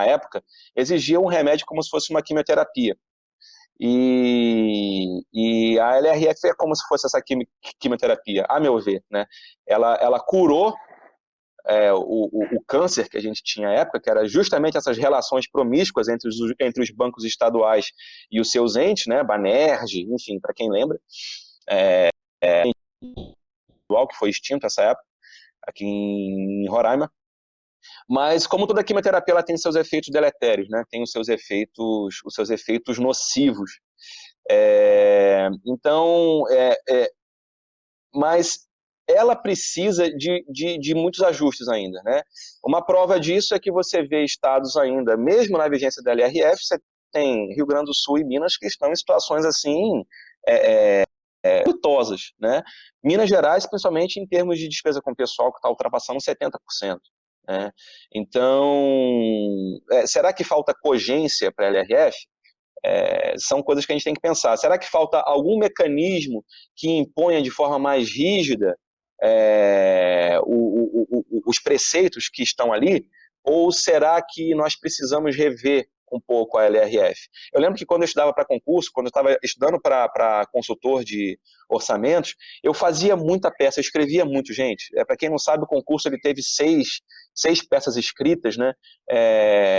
S2: época exigia um remédio como se fosse uma quimioterapia. E a LRF é como se fosse essa quimioterapia, a meu ver, né? Ela curou o câncer que a gente tinha à época, que era justamente essas relações promíscuas entre os bancos estaduais e os seus entes, né, Banerj, enfim, para quem lembra, que foi extinto essa época, aqui em Roraima. Mas, como toda quimioterapia, ela tem seus efeitos deletérios, né, tem os seus efeitos nocivos. Mas ela precisa de muitos ajustes ainda, né? Uma prova disso é que você vê estados ainda, mesmo na vigência da LRF, você tem Rio Grande do Sul e Minas que estão em situações assim lutosas, né? Minas Gerais, principalmente em termos de despesa com pessoal, que está ultrapassando 70%. Né? Então, será que falta cogência para a LRF? São coisas que a gente tem que pensar. Será que falta algum mecanismo que imponha de forma mais rígida os preceitos que estão ali? Ou será que nós precisamos rever um pouco a LRF? Eu lembro que quando eu estudava para concurso, quando eu estava estudando para consultor de orçamentos, eu fazia muita peça, eu escrevia muito, gente. Para quem não sabe, o concurso ele teve seis peças escritas, né?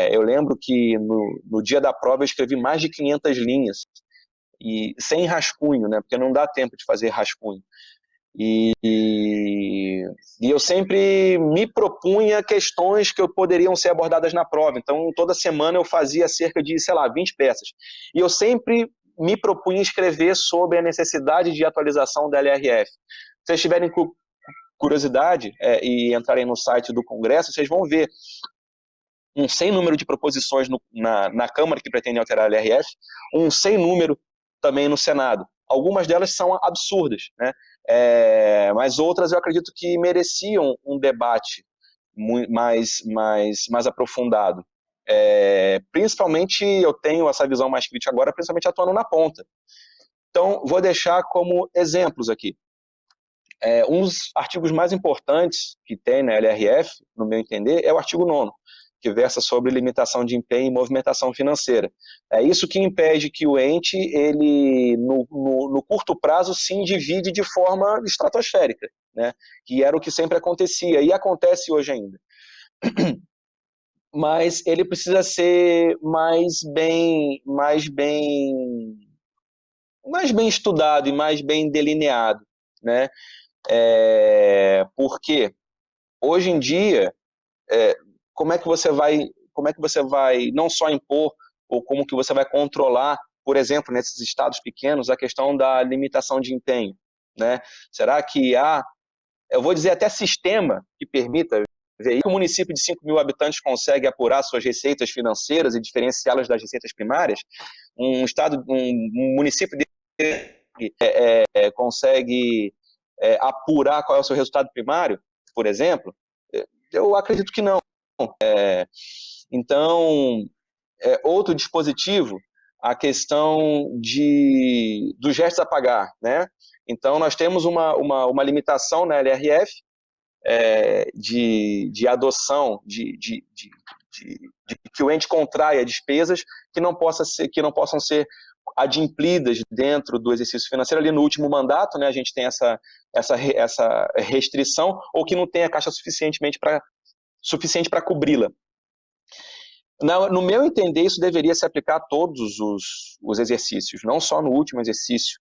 S2: Eu lembro que no dia da prova eu escrevi mais de 500 linhas, e sem rascunho, né? Porque não dá tempo de fazer rascunho. E eu sempre me propunha questões que poderiam ser abordadas na prova. Então, toda semana eu fazia cerca de, 20 peças. E eu sempre me propunha escrever sobre a necessidade de atualização da LRF. Se vocês tiverem curiosidade e entrarem no site do Congresso, vocês vão ver um sem número de proposições na Câmara que pretende alterar a LRF, um sem número também no Senado. Algumas delas são absurdas, né? Mas outras eu acredito que mereciam um debate mais aprofundado. Principalmente, eu tenho essa visão mais crítica agora, principalmente atuando na ponta. Então, vou deixar como exemplos aqui. Um dos artigos mais importantes que tem na LRF, no meu entender, é o artigo 9º, que versa sobre limitação de empenho e movimentação financeira. É isso que impede que o ente, ele, no curto prazo, se endivide de forma estratosférica, né? Que era o que sempre acontecia, e acontece hoje ainda. Mas ele precisa ser mais bem estudado e mais bem delineado, né? Porque hoje em dia, como é que você vai não só impor, ou como que você vai controlar, por exemplo, nesses estados pequenos, a questão da limitação de empenho, né? Será que eu vou dizer até sistema que permita ver que o município de 5 mil habitantes consegue apurar suas receitas financeiras e diferenciá-las das receitas primárias? Um município consegue apurar qual é o seu resultado primário, por exemplo? Eu acredito que não. Então, outro dispositivo, a questão dos gestos a pagar, né? Então, nós temos uma limitação na LRF de adoção, de que o ente contraia despesas que não possam ser adimplidas dentro do exercício financeiro. Ali no último mandato, né, a gente tem essa restrição, ou que não tenha caixa suficiente para cobri-la. No meu entender, isso deveria se aplicar a todos os exercícios, não só no último exercício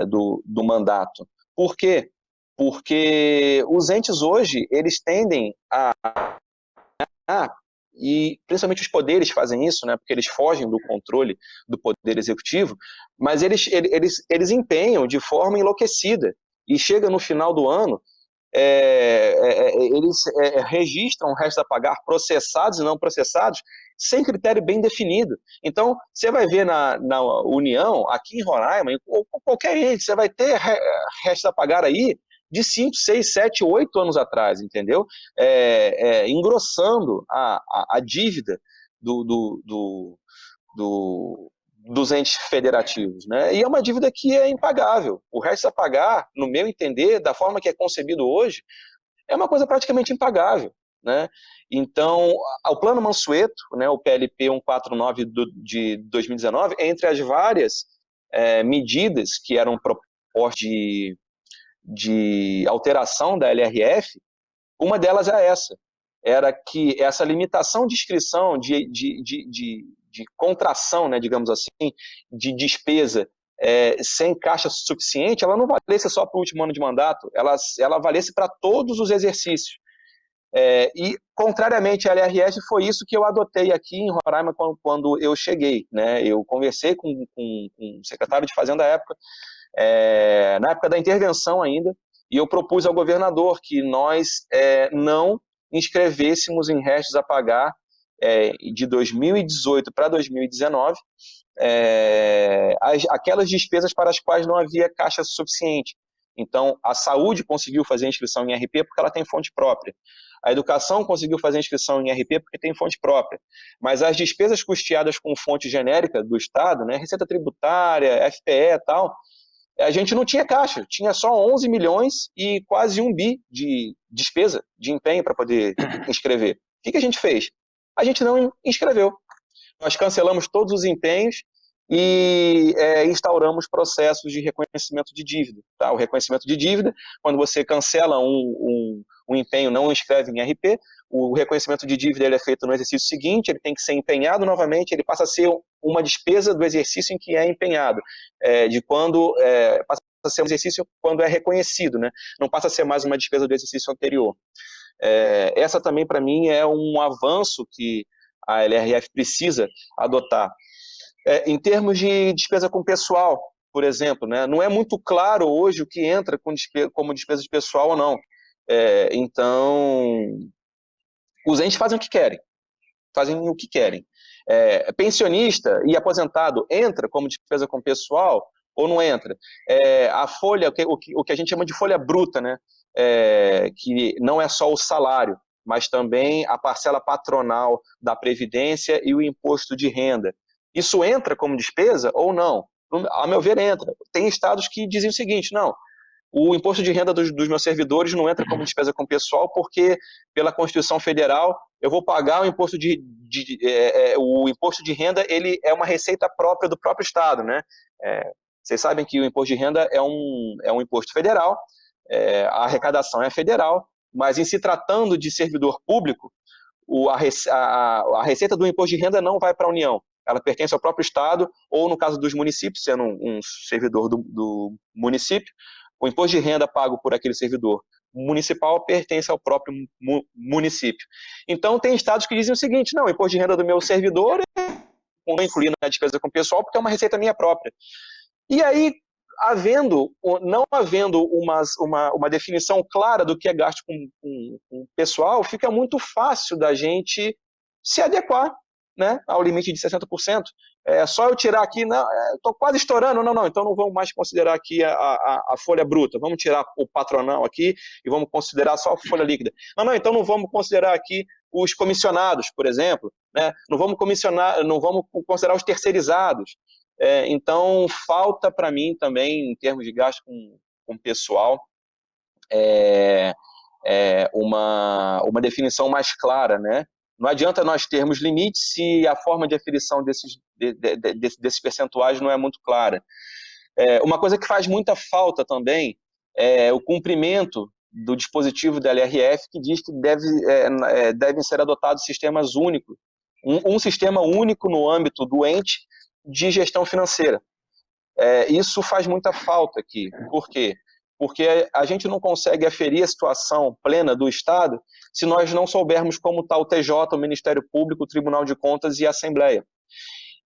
S2: do mandato. Por quê? Porque os entes hoje, eles tendem e principalmente os poderes fazem isso, né, porque eles fogem do controle do poder executivo, mas eles empenham de forma enlouquecida, e chega no final do ano, eles registram o resto a pagar, processados e não processados, sem critério bem definido. Então, você vai ver na União, aqui em Roraima, ou qualquer ente, você vai ter resto a pagar aí de 5, 6, 7, 8 anos atrás, entendeu? Engrossando a dívida dos entes federativos, né? E é uma dívida que é impagável. O resto a pagar, no meu entender, da forma que é concebido hoje, é uma coisa praticamente impagável, né? Então, o Plano Mansueto, né, o PLP 149 de 2019, entre as várias medidas que eram propostas de alteração da LRF, uma delas é essa. Era que essa limitação de inscrição, de contração, né, digamos assim, de despesa sem caixa suficiente, ela não valesse só para o último ano de mandato, ela valesse para todos os exercícios. E, contrariamente à LRF, foi isso que eu adotei aqui em Roraima quando eu cheguei, né? Eu conversei com o secretário de Fazenda à época, na época da intervenção ainda, e eu propus ao governador que nós não inscrevêssemos em restos a pagar de 2018 para 2019 aquelas despesas para as quais não havia caixa suficiente. Então, a saúde conseguiu fazer a inscrição em RP porque ela tem fonte própria. A educação conseguiu fazer a inscrição em RP porque tem fonte própria. Mas as despesas custeadas com fonte genérica do Estado, né, Receita Tributária, FPE e tal, a gente não tinha caixa, tinha só 11 milhões e quase 1 bi de despesa, de empenho para poder inscrever. O que a gente fez? A gente não inscreveu. Nós cancelamos todos os empenhos e instauramos processos de reconhecimento de dívida. Tá? O reconhecimento de dívida, quando você cancela um empenho, não inscreve em RP, o reconhecimento de dívida ele é feito no exercício seguinte, ele tem que ser empenhado novamente, ele passa a ser uma despesa do exercício em que é empenhado, passa a ser um exercício quando é reconhecido, né? Não passa a ser mais uma despesa do exercício anterior. Essa também, para mim, é um avanço que a LRF precisa adotar. Em termos de despesa com pessoal, por exemplo, né, não é muito claro hoje o que entra como despesa de pessoal ou não. Então, os entes fazem o que querem. Pensionista e aposentado entra como despesa com pessoal ou não entra? A folha, o que a gente chama de folha bruta, né, que não é só o salário, mas também a parcela patronal da Previdência e o imposto de renda. Isso entra como despesa ou não? A meu ver, entra. Tem estados que dizem o seguinte, não, o imposto de renda dos meus servidores não entra como despesa com pessoal porque, pela Constituição Federal, eu vou pagar o imposto o imposto de renda, ele é uma receita própria do próprio estado, né? Vocês sabem que o imposto de renda é um imposto federal, a arrecadação é federal, mas em se tratando de servidor público, a receita do imposto de renda não vai para a União, ela pertence ao próprio estado, ou no caso dos municípios, sendo um servidor do município, o imposto de renda pago por aquele servidor municipal pertence ao próprio município. Então, tem estados que dizem o seguinte, não, o imposto de renda do meu servidor não vou incluir na despesa com o pessoal porque é uma receita minha própria. E aí, não havendo uma definição clara do que é gasto com o pessoal, fica muito fácil da gente se adequar, né, ao limite de 60%. Só eu tirar aqui, estou quase estourando, não, então não vamos mais considerar aqui a folha bruta, vamos tirar o patronal aqui e vamos considerar só a folha líquida. Não, então não vamos considerar aqui os comissionados, por exemplo, né? Não vamos considerar os terceirizados. Então, falta para mim também, em termos de gasto com pessoal, uma definição mais clara, né? Não adianta nós termos limites se a forma de aferição desses percentuais não é muito clara. Uma coisa que faz muita falta também é o cumprimento do dispositivo da LRF, que diz que devem ser adotados sistemas únicos, um sistema único no âmbito do ente de gestão financeira. Isso faz muita falta aqui. Por quê? Porque a gente não consegue aferir a situação plena do Estado se nós não soubermos como está o TJ, o Ministério Público, o Tribunal de Contas e a Assembleia.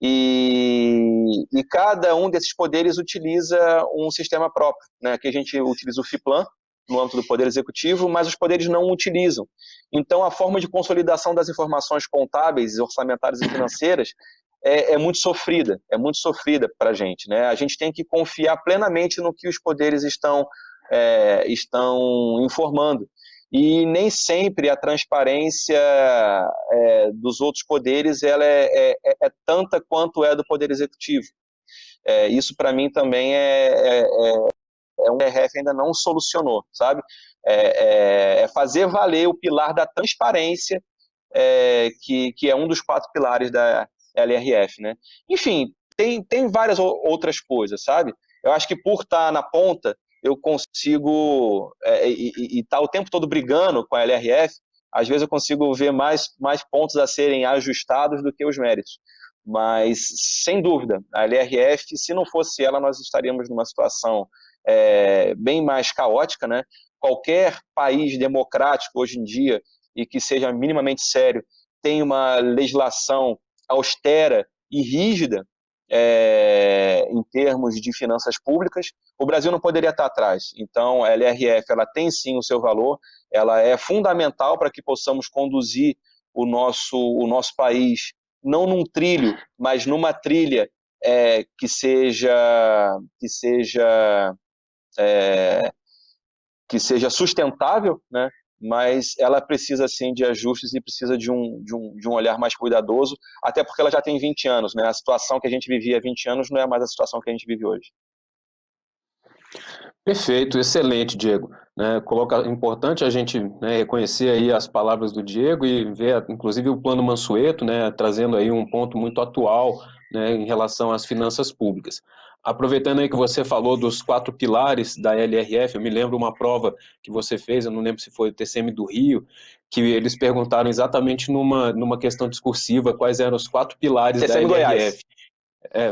S2: E cada um desses poderes utiliza um sistema próprio, né? Que a gente utiliza o FIPLAN no âmbito do Poder Executivo, mas os poderes não o utilizam. Então, a forma de consolidação das informações contábeis, orçamentárias e financeiras é muito sofrida para a gente, né? A gente tem que confiar plenamente no que os poderes estão informando. E nem sempre a transparência dos outros poderes ela é tanta quanto é do Poder Executivo. Isso, para mim, também um RF ainda não solucionou, sabe? Fazer valer o pilar da transparência, que é um dos 4 pilares da LRF, né? Enfim, tem várias outras coisas, sabe? Eu acho que por estar na ponta, eu consigo, e estar o tempo todo brigando com a LRF, às vezes eu consigo ver mais pontos a serem ajustados do que os méritos. Mas, sem dúvida, a LRF, se não fosse ela, nós estaríamos numa situação bem mais caótica, né? Qualquer país democrático hoje em dia, e que seja minimamente sério, tem uma legislação austera e rígida em termos de finanças públicas. O Brasil não poderia estar atrás. Então, a LRF ela tem sim o seu valor, ela é fundamental para que possamos conduzir o nosso país, não num trilho, mas numa trilha que seja sustentável, né? Mas ela precisa, sim, de ajustes e precisa de um olhar mais cuidadoso, até porque ela já tem 20 anos, né? A situação que a gente vivia há 20 anos não é mais a situação que a gente vive hoje.
S1: Perfeito, excelente, Diego. É importante a gente, né, reconhecer aí as palavras do Diego e ver, inclusive, o Plano Mansueto, né, trazendo aí um ponto muito atual, né, em relação às finanças públicas. Aproveitando aí que você falou dos 4 pilares da LRF, eu me lembro uma prova que você fez, eu não lembro se foi o TCM do Rio, que eles perguntaram exatamente numa questão discursiva quais eram os 4 pilares da LRF.
S2: Goiás.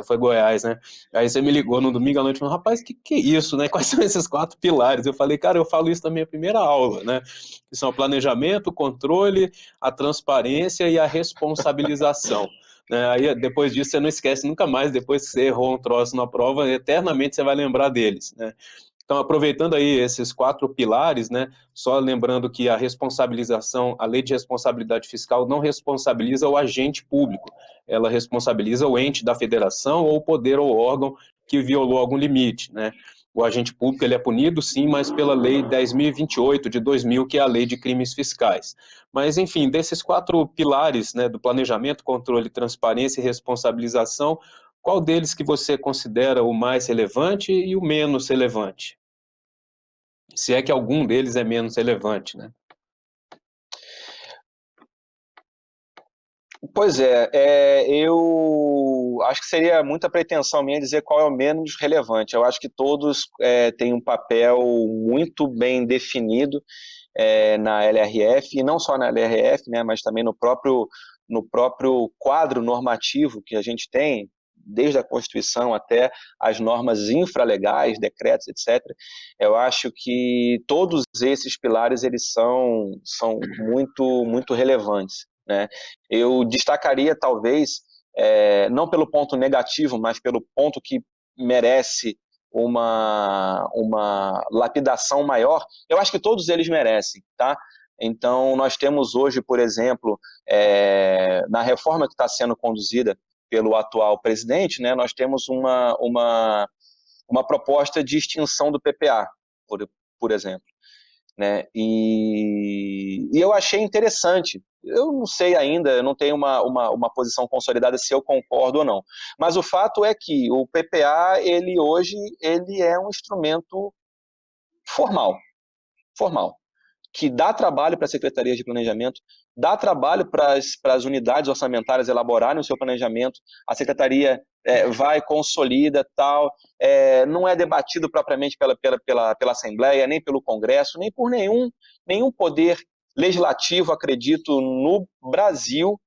S1: Foi Goiás, né? Aí você me ligou no domingo à noite e falou, rapaz, que é isso, né? Quais são esses 4 pilares? Eu falei, cara, eu falo isso na minha primeira aula, né? Que são o planejamento, o controle, a transparência e a responsabilização. Aí depois disso você não esquece nunca mais, depois que você errou um troço na prova, eternamente você vai lembrar deles, né? Então, aproveitando aí esses 4 pilares, né, só lembrando que a responsabilização, a lei de responsabilidade fiscal não responsabiliza o agente público, ela responsabiliza o ente da federação ou o poder ou órgão que violou algum limite, né? O agente público ele é punido, sim, mas pela lei 10.028 de 2000, que é a lei de crimes fiscais. Mas, enfim, desses 4 pilares, né, do planejamento, controle, transparência e responsabilização, qual deles que você considera o mais relevante e o menos relevante? Se é que algum deles é menos relevante, né?
S2: Pois eu acho que seria muita pretensão minha dizer qual é o menos relevante. Eu acho que todos têm um papel muito bem definido na LRF, e não só na LRF, né, mas também no próprio quadro normativo que a gente tem, desde a Constituição até as normas infralegais, decretos, etc. Eu acho que todos esses pilares eles são muito, muito relevantes, né? Eu destacaria, talvez, não pelo ponto negativo, mas pelo ponto que merece uma lapidação maior. Eu acho que todos eles merecem, tá? Então, nós temos hoje, por exemplo, na reforma que está sendo conduzida pelo atual presidente, né, nós temos uma proposta de extinção do PPA, por exemplo, né? E eu achei interessante eu não sei ainda, eu não tenho uma posição consolidada se eu concordo ou não. Mas o fato é que o PPA, ele hoje, ele é um instrumento formal, que dá trabalho para as secretarias de planejamento, dá trabalho para as unidades orçamentárias elaborarem o seu planejamento, a secretaria vai, consolida, tal, não é debatido propriamente pela Assembleia, nem pelo Congresso, nem por nenhum poder legislativo, acredito, no Brasil,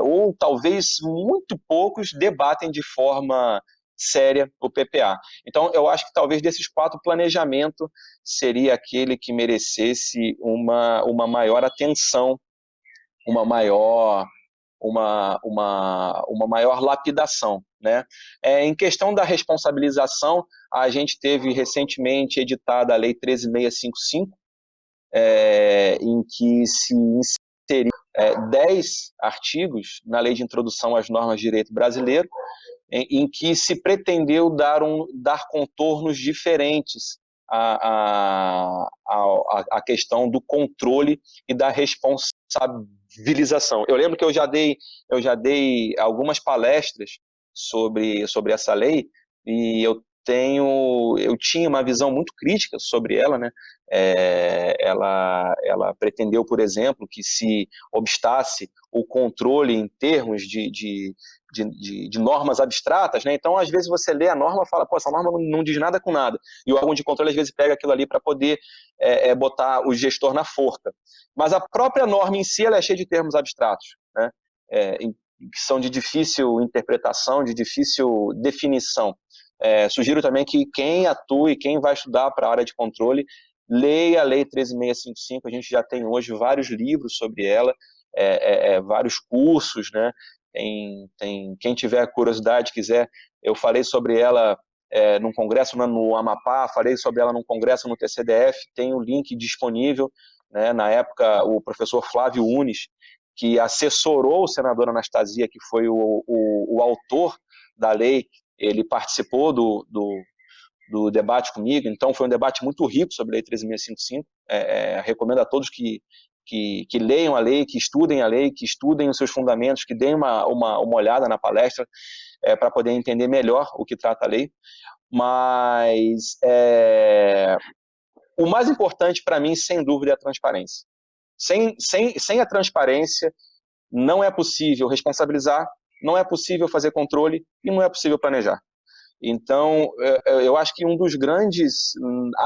S2: ou talvez muito poucos debatem de forma séria o PPA. Então, eu acho que talvez desses 4, planejamento seria aquele que merecesse uma maior atenção, uma maior lapidação, né? Em questão da responsabilização, a gente teve recentemente editada a Lei 13.655, em que se inseriu 10 artigos na Lei de Introdução às Normas de Direito Brasileiro, em que se pretendeu dar contornos diferentes à questão do controle e da responsabilização. Eu lembro que eu já dei algumas palestras sobre essa lei, e eu tinha uma visão muito crítica sobre ela, né? Ela pretendeu, por exemplo, que se obstasse o controle em termos de normas abstratas, né? Então, às vezes, você lê a norma e fala, pô, essa norma não diz nada com nada. E o órgão de controle, às vezes, pega aquilo ali para poder botar o gestor na forca. Mas a própria norma em si, ela é cheia de termos abstratos, né? Que são de difícil interpretação, de difícil definição. Sugiro também que quem atue, quem vai estudar para a área de controle, leia a Lei 13.655, a gente já tem hoje vários livros sobre ela, vários cursos, né? Quem tiver curiosidade, quiser, eu falei sobre ela num congresso no Amapá, falei sobre ela num congresso no TCDF, tem o link disponível, né? Na época, o professor Flávio Unes, que assessorou o senador Anastasia, que foi o autor da lei, ele participou do debate comigo, então foi um debate muito rico sobre a Lei 13.655, recomendo a todos que leiam a lei, que estudem a lei, que estudem os seus fundamentos, que deem uma olhada na palestra para poder entender melhor o que trata a lei. Mas o mais importante para mim, sem dúvida, é a transparência. Sem a transparência, não é possível responsabilizar, não é possível fazer controle e não é possível planejar. Então, eu acho que a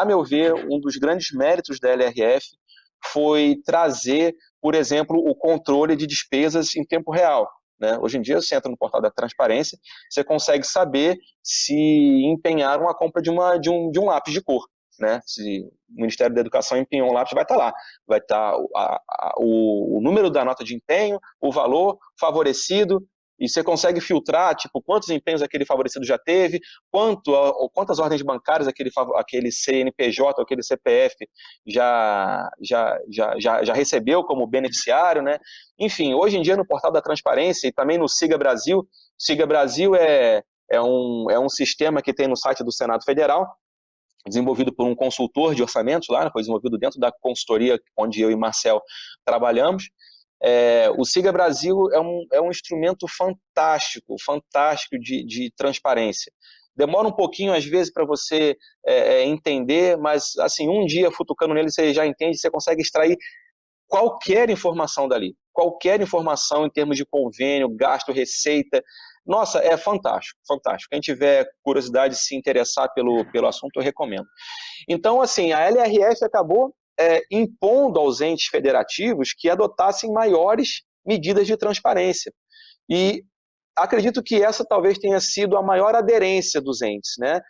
S2: meu ver, um dos grandes méritos da LRF foi trazer, por exemplo, o controle de despesas em tempo real, né? Hoje em dia, você entra no portal da transparência, você consegue saber se empenharam a compra de um lápis de cor, né? Se o Ministério da Educação empenhou um lápis, vai estar lá. Vai estar o número da nota de empenho, o valor favorecido, e você consegue filtrar, tipo, quantos empenhos aquele favorecido já teve, quantas ordens bancárias aquele CNPJ, aquele CPF já recebeu como beneficiário, né? Enfim, hoje em dia no portal da transparência e também no Siga Brasil, Siga Brasil é um sistema que tem no site do Senado Federal, desenvolvido por um consultor de orçamentos lá, foi desenvolvido dentro da consultoria onde eu e Marcel trabalhamos. O Siga Brasil é um instrumento fantástico de transparência. Demora um pouquinho, às vezes, para você entender, mas assim, um dia futucando nele, você já entende, você consegue extrair qualquer informação dali. Qualquer informação em termos de convênio, gasto, receita. Nossa, é fantástico, fantástico. Quem tiver curiosidade de se interessar pelo assunto, eu recomendo. Então, assim, a LRF acabou impondo aos entes federativos que adotassem maiores medidas de transparência. E acredito que essa talvez tenha sido a maior aderência dos entes, né?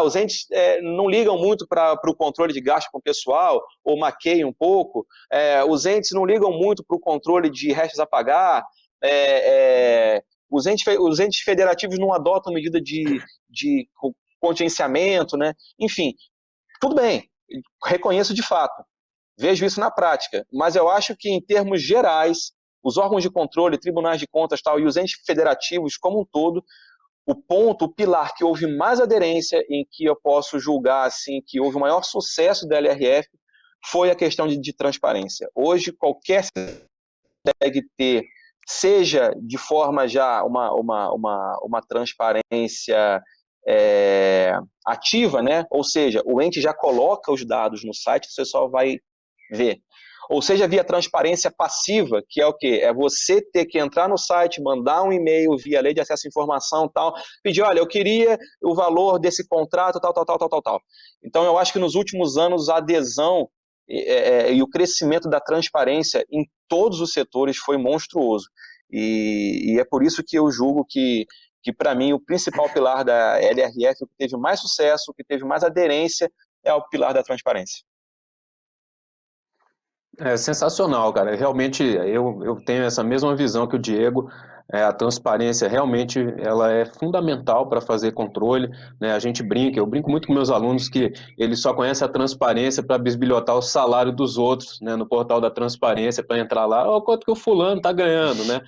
S2: Os entes não ligam muito para o controle de gasto com o pessoal, ou maqueiam um pouco, os entes não ligam muito para o controle de restos a pagar, os entes federativos não adotam medida de contingenciamento, né? Enfim, tudo bem, reconheço de fato, vejo isso na prática, mas eu acho que em termos gerais, os órgãos de controle, tribunais de contas tal, e os entes federativos como um todo, o pilar que houve mais aderência, em que eu posso julgar assim, que houve o maior sucesso da LRF, foi a questão de transparência. Hoje, qualquer consegue ter, seja de forma já uma transparência ativa, né? Ou seja, o ente já coloca os dados no site, você só vai ver. Ou seja, via transparência passiva, que é o quê? É você ter que entrar no site, mandar um e-mail via lei de acesso à informação, tal, pedir, olha, eu queria o valor desse contrato, tal. Então, eu acho que nos últimos anos a adesão e o crescimento da transparência em todos os setores foi monstruoso. E é por isso que eu julgo que para mim, o principal pilar da LRF, o que teve mais sucesso, o que teve mais aderência, é o pilar da transparência.
S1: É sensacional, cara. Realmente, eu tenho essa mesma visão que o Diego. A transparência realmente ela é fundamental para fazer controle, né? A gente brinca, eu brinco muito com meus alunos que eles só conhecem a transparência para bisbilhotar o salário dos outros, né? No portal da transparência, para entrar lá, oh, quanto que o fulano está ganhando, né?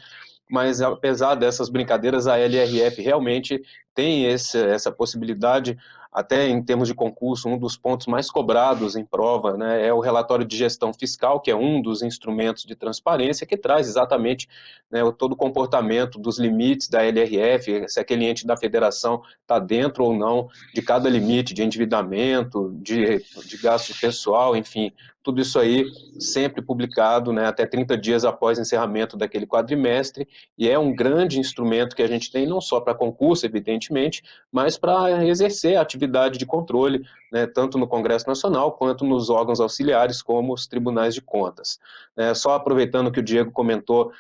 S1: Mas apesar dessas brincadeiras, a LRF realmente tem essa possibilidade, até em termos de concurso, um dos pontos mais cobrados em prova, né, é o relatório de gestão fiscal, que é um dos instrumentos de transparência, que traz exatamente, né, todo o comportamento dos limites da LRF, se aquele ente da federação está dentro ou não de cada limite de endividamento, de gasto pessoal, enfim, tudo isso aí sempre publicado, né, até 30 dias após o encerramento daquele quadrimestre, e é um grande instrumento que a gente tem não só para concurso, evidentemente, mas para exercer a atividade de controle, né, tanto no Congresso Nacional quanto nos órgãos auxiliares, como os tribunais de contas. Só aproveitando que o Diego comentou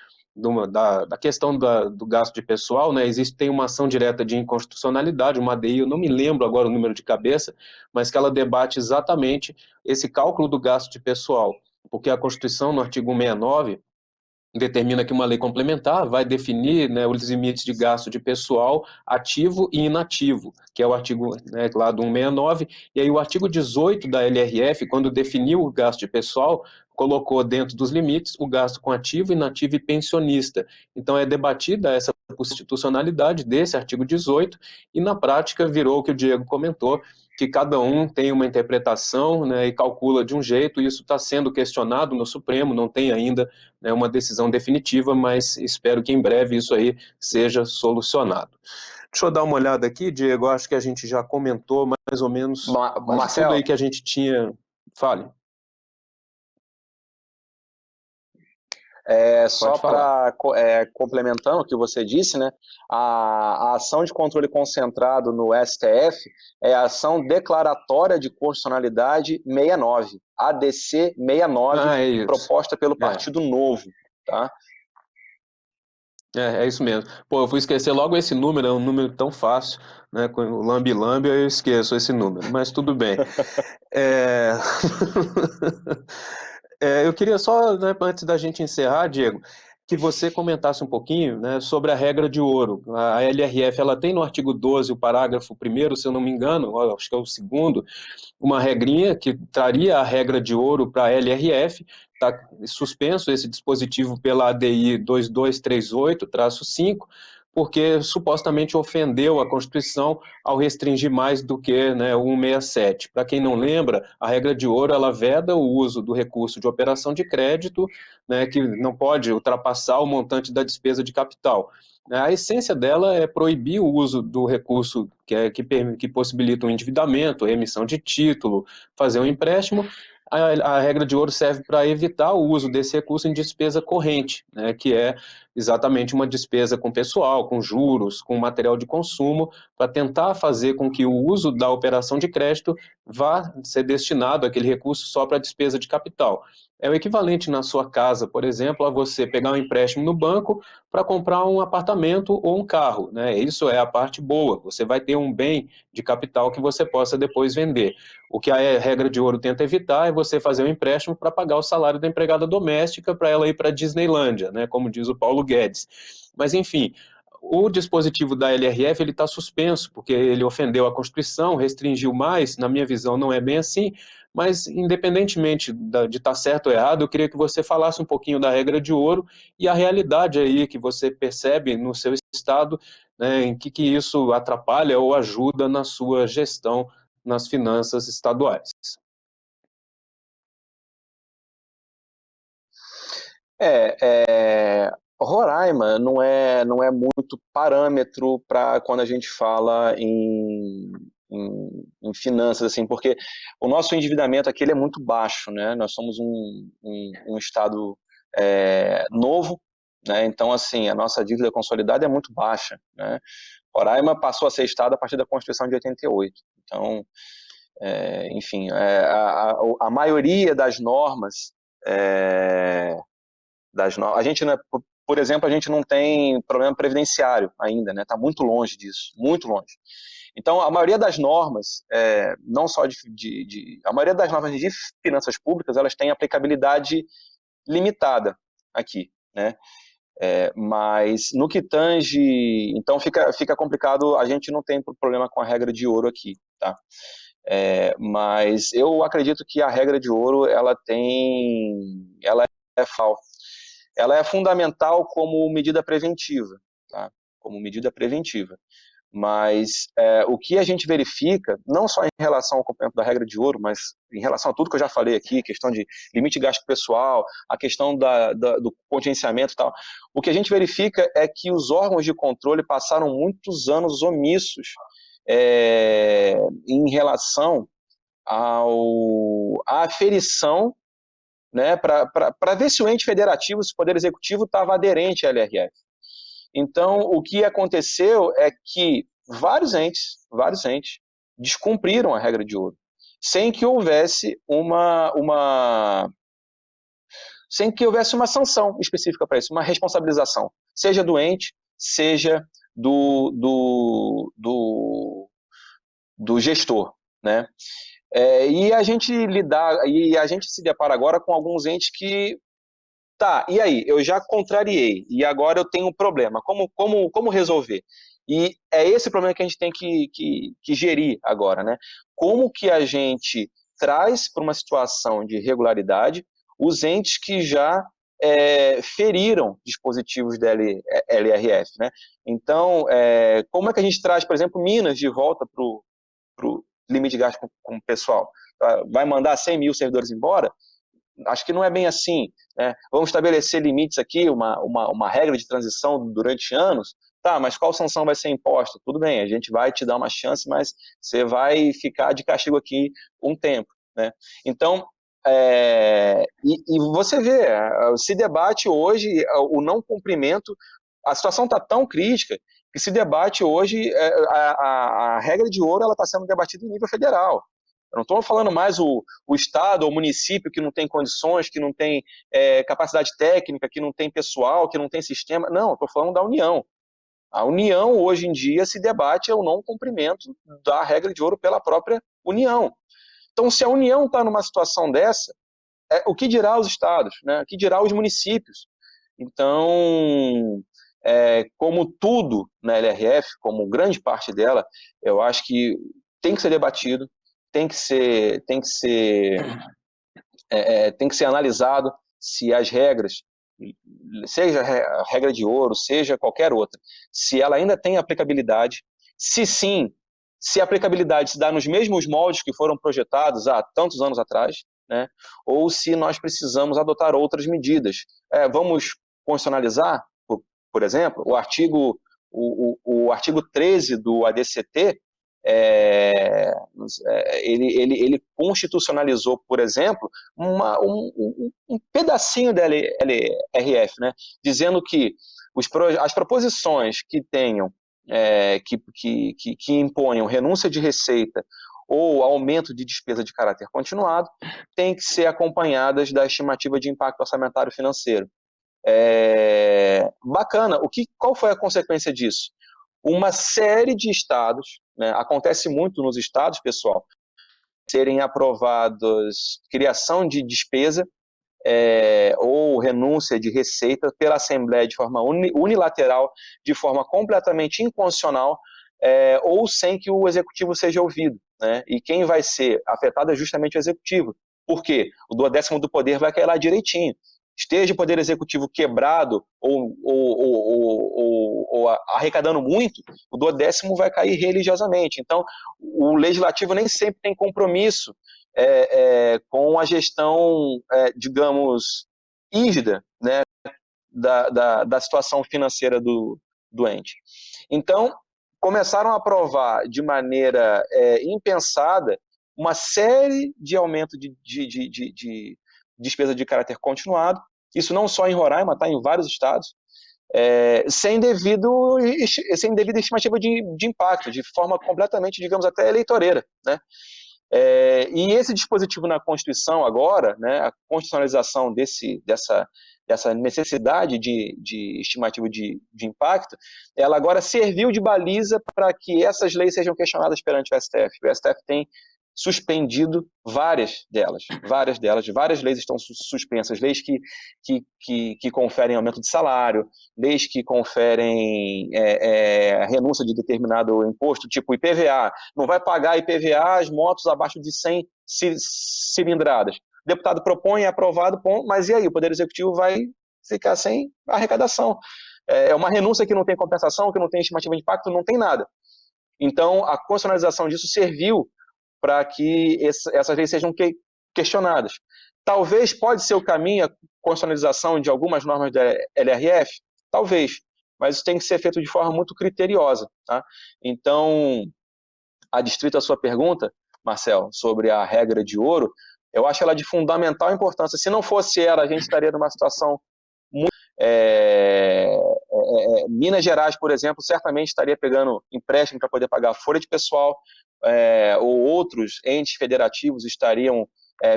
S1: da questão do gasto de pessoal, né, tem uma ação direta de inconstitucionalidade, uma ADI, eu não me lembro agora o número de cabeça, mas que ela debate exatamente esse cálculo do gasto de pessoal, porque a Constituição, no artigo 169, determina que uma lei complementar vai definir, né, os limites de gasto de pessoal ativo e inativo, que é o artigo, né, lá do 169, e aí o artigo 18 da LRF, quando definiu o gasto de pessoal, colocou dentro dos limites o gasto com ativo, inativo e pensionista. Então é debatida essa constitucionalidade desse artigo 18 e na prática virou o que o Diego comentou, que cada um tem uma interpretação, né, e calcula de um jeito, e isso está sendo questionado no Supremo, não tem ainda, né, uma decisão definitiva, mas espero que em breve isso aí seja solucionado. Deixa eu dar uma olhada aqui, Diego, acho que a gente já comentou mais ou menos quase tudo aí que a gente tinha. Fale.
S2: Só para complementando o que você disse, né, a ação de controle concentrado no STF é a ação declaratória de constitucionalidade 69, ADC 69, proposta pelo Partido Novo, tá?
S1: É isso mesmo. Pô, eu fui esquecer logo esse número, é um número tão fácil, né? Com o lambe-lambe eu esqueço esse número, mas tudo bem. Eu queria só, né, antes da gente encerrar, Diego, que você comentasse um pouquinho, né, sobre a regra de ouro. A LRF ela tem no artigo 12, o parágrafo 1º, se eu não me engano, acho que é o 2º, uma regrinha que traria a regra de ouro para a LRF, está suspenso esse dispositivo pela ADI 2238-5, porque supostamente ofendeu a Constituição ao restringir mais do que, né, o 167. Para quem não lembra, a regra de ouro ela veda o uso do recurso de operação de crédito, né, que não pode ultrapassar o montante da despesa de capital. A essência dela é proibir o uso do recurso que possibilita o endividamento, a emissão de título, fazer um empréstimo. A regra de ouro serve para evitar o uso desse recurso em despesa corrente, né, que é exatamente uma despesa com pessoal, com juros, com material de consumo, para tentar fazer com que o uso da operação de crédito vá ser destinado aquele recurso só para despesa de capital. É o equivalente na sua casa, por exemplo, a você pegar um empréstimo no banco para comprar um apartamento ou um carro, né? Isso é a parte boa. Você vai ter um bem de capital que você possa depois vender. O que a regra de ouro tenta evitar é você fazer um empréstimo para pagar o salário da empregada doméstica para ela ir para a Disneylândia, né? Como diz o Paulo Guedes. Mas, enfim, o dispositivo da LRF ele está suspenso, porque ele ofendeu a Constituição, restringiu mais, na minha visão não é bem assim, mas independentemente de estar certo ou errado, eu queria que você falasse um pouquinho da regra de ouro e a realidade aí que você percebe no seu estado, né, em que isso atrapalha ou ajuda na sua gestão nas finanças estaduais.
S2: Roraima não é muito parâmetro para quando a gente fala em finanças, assim, porque o nosso endividamento aqui ele é muito baixo, né? Nós somos um estado novo, né? Então, assim, a nossa dívida consolidada é muito baixa, né? Roraima passou a ser estado a partir da Constituição de 88. Então, enfim, a maioria das normas, a gente, né, por exemplo, a gente não tem problema previdenciário ainda, né? Está muito longe disso, muito longe. Então, a maioria das normas, não só a maioria das normas de finanças públicas, elas têm aplicabilidade limitada aqui, né? Mas no que tange, então fica complicado, a gente não tem problema com a regra de ouro aqui, tá? Mas eu acredito que a regra de ouro, ela é fundamental como medida preventiva, tá? Como medida preventiva. Mas o que a gente verifica, não só em relação ao cumprimento da regra de ouro, mas em relação a tudo que eu já falei aqui, questão de limite de gasto pessoal, a questão do contingenciamento e tal, o que a gente verifica é que os órgãos de controle passaram muitos anos omissos em relação à aferição, né, para ver se o ente federativo, se o Poder Executivo estava aderente à LRF. Então, o que aconteceu é que vários entes descumpriram a regra de ouro, sem que houvesse uma sanção específica para isso, uma responsabilização, seja do ente, seja do gestor, né? E a gente se depara agora com alguns entes que tá, e aí? Eu já contrariei, e agora eu tenho um problema. Como resolver? E é esse problema que a gente tem que gerir agora, né? Como que a gente traz para uma situação de regularidade os entes que já feriram dispositivos da LRF, né? Então, como é que a gente traz, por exemplo, Minas de volta para o limite de gasto com o pessoal? Vai mandar 100 mil servidores embora? Acho que não é bem assim, né? Vamos estabelecer limites aqui, uma regra de transição durante anos, tá, mas qual sanção vai ser imposta? Tudo bem, a gente vai te dar uma chance, mas você vai ficar de castigo aqui um tempo, né? Então, e você vê, se debate hoje o não cumprimento, a situação está tão crítica que se debate hoje, a regra de ouro está sendo debatida em nível federal. Eu não estou falando mais o Estado ou o município que não tem condições, que não tem capacidade técnica, que não tem pessoal, que não tem sistema. Não, estou falando da União. A União, hoje em dia, se debate o não cumprimento da regra de ouro pela própria União. Então, se a União está numa situação dessa, o que dirá os estados, né? O que dirá os municípios? Então, como tudo na LRF, como grande parte dela, eu acho que tem que ser debatido, tem que ser analisado se as regras, seja a regra de ouro, seja qualquer outra, se ela ainda tem aplicabilidade, se sim, se a aplicabilidade se dá nos mesmos moldes que foram projetados há tantos anos atrás, né? Ou se nós precisamos adotar outras medidas. Vamos constitucionalizar, por exemplo, o artigo 13 do ADCT, ele constitucionalizou, por exemplo, um pedacinho da LRF, né, dizendo que as proposições que tenham, que imponham renúncia de receita ou aumento de despesa de caráter continuado, têm que ser acompanhadas da estimativa de impacto orçamentário financeiro. Bacana. Qual foi a consequência disso? Uma série de estados, né, acontece muito nos estados, pessoal, serem aprovados criação de despesa ou renúncia de receita pela Assembleia de forma unilateral, de forma completamente inconstitucional, ou sem que o Executivo seja ouvido, né? E quem vai ser afetado é justamente o Executivo. Por quê? O duodécimo do poder vai cair lá direitinho. Esteja o Poder Executivo quebrado ou arrecadando muito, o duodécimo vai cair religiosamente. Então, o Legislativo nem sempre tem compromisso com a gestão, digamos, rígida, né, da situação financeira do ente. Então, começaram a aprovar de maneira impensada uma série de aumento de despesa de caráter continuado, isso não só em Roraima, está em vários estados, sem devida estimativa de impacto, de forma completamente, digamos, até eleitoreira, né? E esse dispositivo na Constituição agora, né, a constitucionalização dessa necessidade de estimativa de impacto, ela agora serviu de baliza para que essas leis sejam questionadas perante o STF. O STF tem suspendido várias leis estão suspensas, leis que conferem aumento de salário, leis que conferem renúncia de determinado imposto, tipo IPVA, não vai pagar IPVA as motos abaixo de 100 cilindradas. O deputado propõe, é aprovado, mas e aí? O Poder Executivo vai ficar sem arrecadação. É uma renúncia que não tem compensação, que não tem estimativa de impacto, não tem nada. Então, a constitucionalização disso serviu para que essas leis sejam questionadas. Talvez pode ser o caminho a constitucionalização de algumas normas da LRF? Talvez, mas isso tem que ser feito de forma muito criteriosa. Tá? Então, adstrito à sua pergunta, Marcel, sobre a regra de ouro, eu acho ela de fundamental importância. Se não fosse ela, a gente estaria numa situação muito... Minas Gerais, por exemplo, certamente estaria pegando empréstimo para poder pagar a folha de pessoal, ou outros entes federativos estariam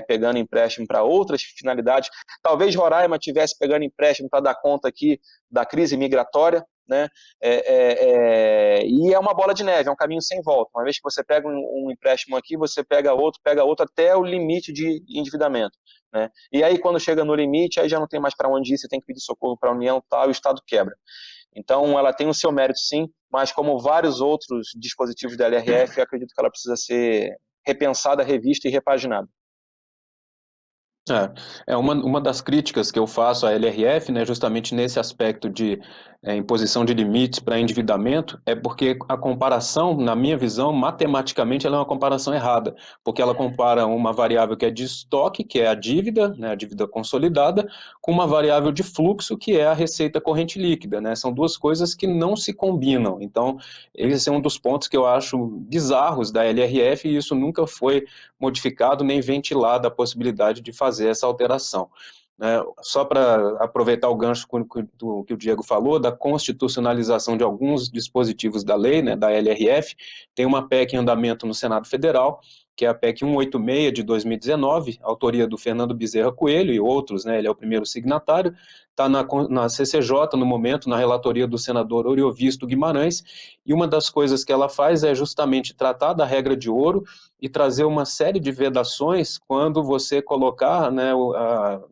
S2: pegando empréstimo para outras finalidades. Talvez Roraima estivesse pegando empréstimo para dar conta aqui da crise migratória, né? E é uma bola de neve, é um caminho sem volta. Uma vez que você pega um empréstimo aqui, você pega outro até o limite de endividamento, né? E aí, quando chega no limite, aí já não tem mais para onde ir, você tem que pedir socorro para a União, tal, e o Estado quebra. Então, ela tem o seu mérito, sim, mas como vários outros dispositivos da LRF, eu acredito que ela precisa ser repensada, revista e repaginada.
S1: Uma das críticas que eu faço à LRF, né, justamente nesse aspecto de imposição de limites para endividamento, é porque a comparação, na minha visão, matematicamente, ela é uma comparação errada, porque ela compara uma variável que é de estoque, que é a dívida, né, a dívida consolidada, com uma variável de fluxo, que é a receita corrente líquida, né? São duas coisas que não se combinam. Então, esse é um dos pontos que eu acho bizarros da LRF, e isso nunca foi modificado nem ventilado a possibilidade de fazer essa alteração. Só para aproveitar o gancho que o Diego falou, da constitucionalização de alguns dispositivos da lei, né, da LRF, tem uma PEC em andamento no Senado Federal, que é a PEC 186 de 2019, autoria do Fernando Bezerra Coelho e outros, né, ele é o primeiro signatário, está na CCJ no momento, na relatoria do senador Oriovisto Guimarães, e uma das coisas que ela faz é justamente tratar da regra de ouro e trazer uma série de vedações quando você colocar, né,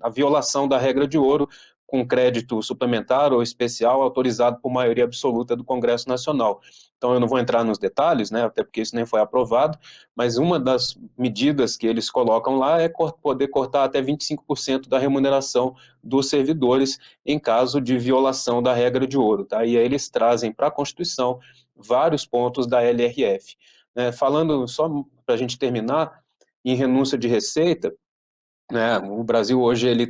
S1: a violação da regra de ouro com crédito suplementar ou especial autorizado por maioria absoluta do Congresso Nacional. Então, eu não vou entrar nos detalhes, né, até porque isso nem foi aprovado, mas uma das medidas que eles colocam lá é poder cortar até 25% da remuneração dos servidores em caso de violação da regra de ouro. Tá? E aí eles trazem para a Constituição vários pontos da LRF. Falando só para a gente terminar, em renúncia de receita, né, o Brasil hoje ele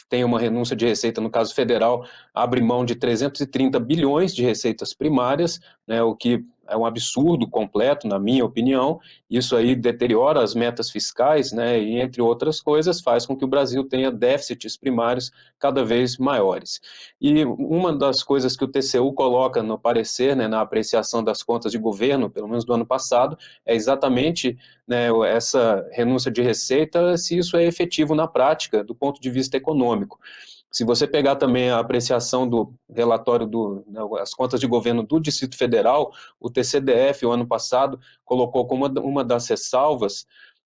S1: tem uma renúncia de receita, no caso federal, abre mão de 330 bilhões de receitas primárias, né, o que é um absurdo completo, na minha opinião. Isso aí deteriora as metas fiscais, né, e entre outras coisas faz com que o Brasil tenha déficits primários cada vez maiores. E uma das coisas que o TCU coloca no parecer, né, na apreciação das contas de governo, pelo menos do ano passado, é exatamente, né, essa renúncia de receita, se isso é efetivo na prática, do ponto de vista econômico. Se você pegar também a apreciação do relatório as contas de governo do Distrito Federal, o TCDF, o ano passado, colocou como uma das ressalvas,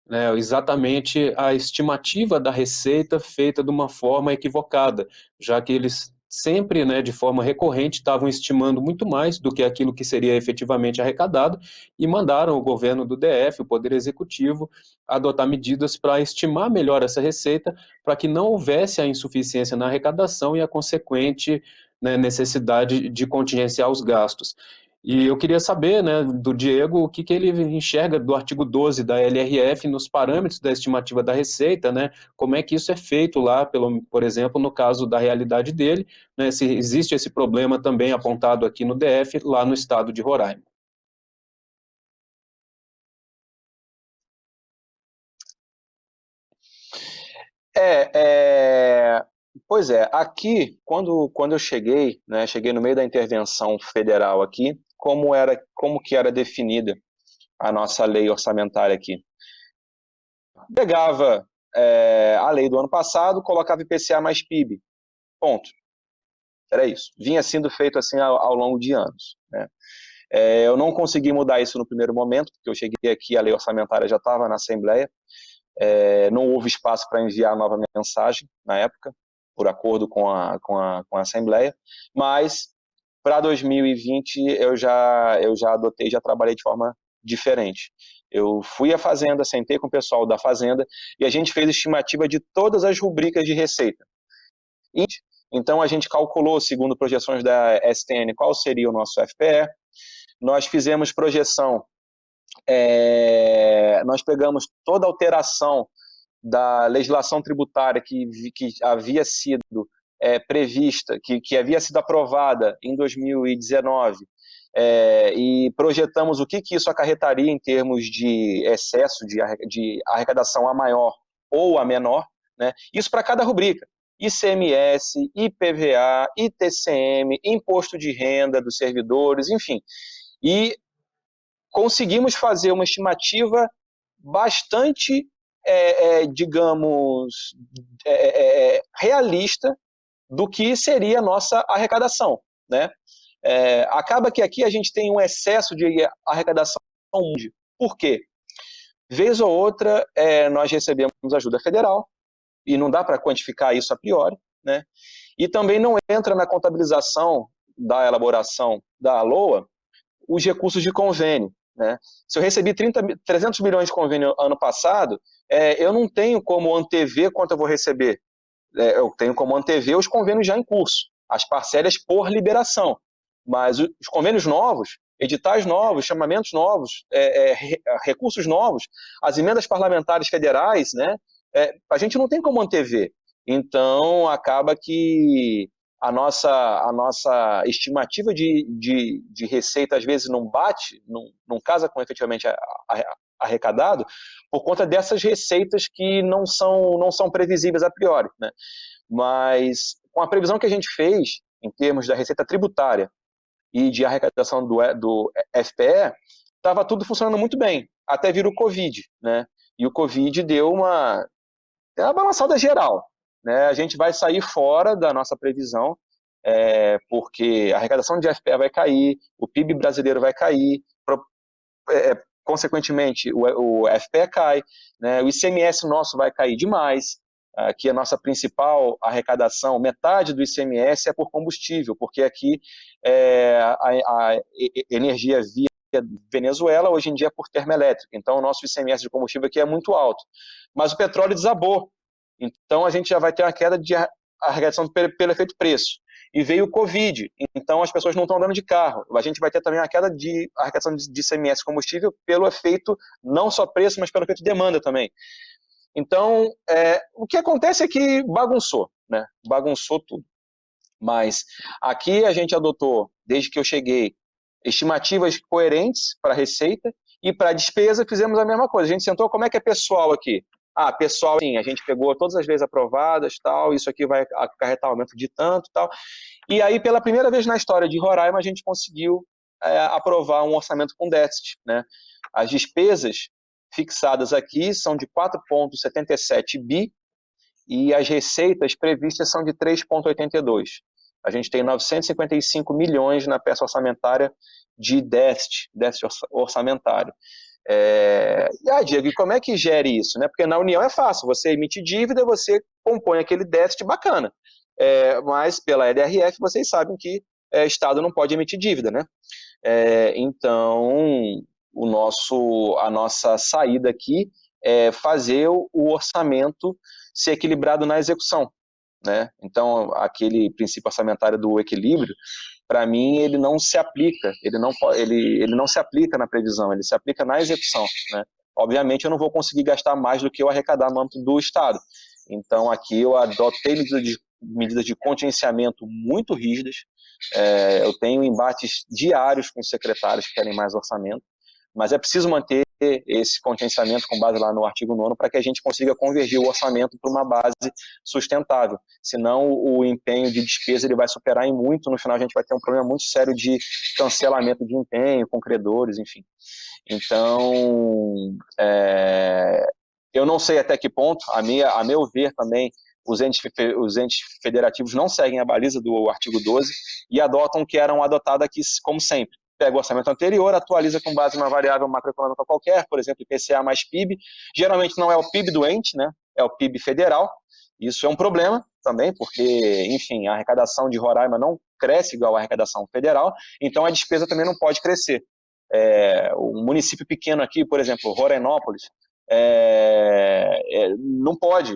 S1: né, exatamente a estimativa da receita feita de uma forma equivocada, já que eles sempre, né, de forma recorrente, estavam estimando muito mais do que aquilo que seria efetivamente arrecadado e mandaram o governo do DF, o Poder Executivo, adotar medidas para estimar melhor essa receita, para que não houvesse a insuficiência na arrecadação e a consequente, né, necessidade de contingenciar os gastos. E eu queria saber, né, do Diego, o que ele enxerga do artigo 12 da LRF nos parâmetros da estimativa da receita, né, como é que isso é feito lá, por exemplo, no caso da realidade dele, né, se existe esse problema também apontado aqui no DF, lá no estado de Roraima.
S2: Pois é, aqui, quando eu cheguei, né, cheguei no meio da intervenção federal aqui, como que era definida a nossa lei orçamentária aqui? Pegava a lei do ano passado, colocava IPCA mais PIB, ponto. Era isso. Vinha sendo feito assim ao longo de anos, né? Eu não consegui mudar isso no primeiro momento, porque eu cheguei aqui, a lei orçamentária já estava na Assembleia, não houve espaço para enviar nova mensagem na época, por acordo com a Assembleia, mas para 2020 eu já adotei, já trabalhei de forma diferente. Eu fui à Fazenda, sentei com o pessoal da Fazenda e a gente fez estimativa de todas as rubricas de receita. Então a gente calculou, segundo projeções da STN, qual seria o nosso FPE. Nós fizemos projeção, nós pegamos toda a alteração da legislação tributária que havia sido prevista, que havia sido aprovada em 2019, e projetamos o que isso acarretaria em termos de excesso de arrecadação a maior ou a menor, né? Isso para cada rubrica. ICMS, IPVA, ITCM, Imposto de Renda dos servidores, enfim. E conseguimos fazer uma estimativa bastante, digamos, realista do que seria a nossa arrecadação, né? Acaba que aqui a gente tem um excesso de arrecadação. Por quê? Vez ou outra, nós recebemos ajuda federal, e não dá para quantificar isso a priori, né? E também não entra na contabilização da elaboração da LOA os recursos de convênio, né? Se eu recebi 300 milhões de convênio ano passado, eu não tenho como antever quanto eu vou receber. Eu tenho como antever os convênios já em curso, as parcelas por liberação. Mas os convênios novos, editais novos, chamamentos novos, recursos novos, as emendas parlamentares federais, né, a gente não tem como antever. Então, acaba que a nossa estimativa de receita, às vezes, não bate, não casa com efetivamente arrecadado, por conta dessas receitas que não são previsíveis a priori, né? Mas, com a previsão que a gente fez, em termos da receita tributária e de arrecadação do FPE, estava tudo funcionando muito bem, até vir o Covid, né? E o Covid deu uma balançada geral, né? A gente vai sair fora da nossa previsão, porque a arrecadação de FPE vai cair, o PIB brasileiro vai cair, consequentemente o FPE cai, né? O ICMS nosso vai cair demais, aqui a nossa principal arrecadação, metade do ICMS é por combustível, porque aqui a energia via Venezuela hoje em dia é por termoelétrica, então o nosso ICMS de combustível aqui é muito alto, mas o petróleo desabou, então a gente já vai ter uma queda de arrecadação pelo efeito preço. E veio o Covid, então as pessoas não estão andando de carro. A gente vai ter também uma queda de arrecadação de ICMS combustível pelo efeito, não só preço, mas pelo efeito demanda também. Então, o que acontece é que bagunçou, né? Bagunçou tudo. Mas aqui a gente adotou, desde que eu cheguei, estimativas coerentes para a receita e para a despesa fizemos a mesma coisa. A gente sentou, como é que é pessoal aqui? Pessoal, sim, a gente pegou todas as leis aprovadas, tal, isso aqui vai acarretar aumento de tanto, tal. E aí, pela primeira vez na história de Roraima, a gente conseguiu aprovar um orçamento com déficit, né? As despesas fixadas aqui são de 4,77 bi e as receitas previstas são de 3,82. A gente tem 955 milhões na peça orçamentária de déficit orçamentário. Diego, e como é que gere isso? Né? Porque na União é fácil, você emite dívida, você compõe aquele déficit bacana. Mas pela LRF vocês sabem que Estado não pode emitir dívida, né? Então, a nossa saída aqui é fazer o orçamento ser equilibrado na execução, né? Então, aquele princípio orçamentário do equilíbrio para mim, ele não se aplica, ele não se aplica na previsão, ele se aplica na execução, né? Obviamente, eu não vou conseguir gastar mais do que eu arrecadar no âmbito do Estado. Então, aqui eu adotei medidas de contingenciamento muito rígidas. Eu tenho embates diários com secretários que querem mais orçamento, mas é preciso manter esse contingenciamento com base lá no artigo 9º para que a gente consiga convergir o orçamento para uma base sustentável. Senão o empenho de despesa ele vai superar em muito, no final a gente vai ter um problema muito sério de cancelamento de empenho com credores, enfim. Então, eu não sei até que ponto, a meu ver também, os entes federativos não seguem a baliza do artigo 12 e adotam o que eram adotado aqui, como sempre. Pega o orçamento anterior, atualiza com base em uma variável macroeconômica qualquer, por exemplo, IPCA mais PIB. Geralmente não é o PIB do ente, né? É o PIB federal. Isso é um problema também, porque, enfim, a arrecadação de Roraima não cresce igual a arrecadação federal, então a despesa também não pode crescer. Um município pequeno aqui, por exemplo, Rorainópolis, não pode,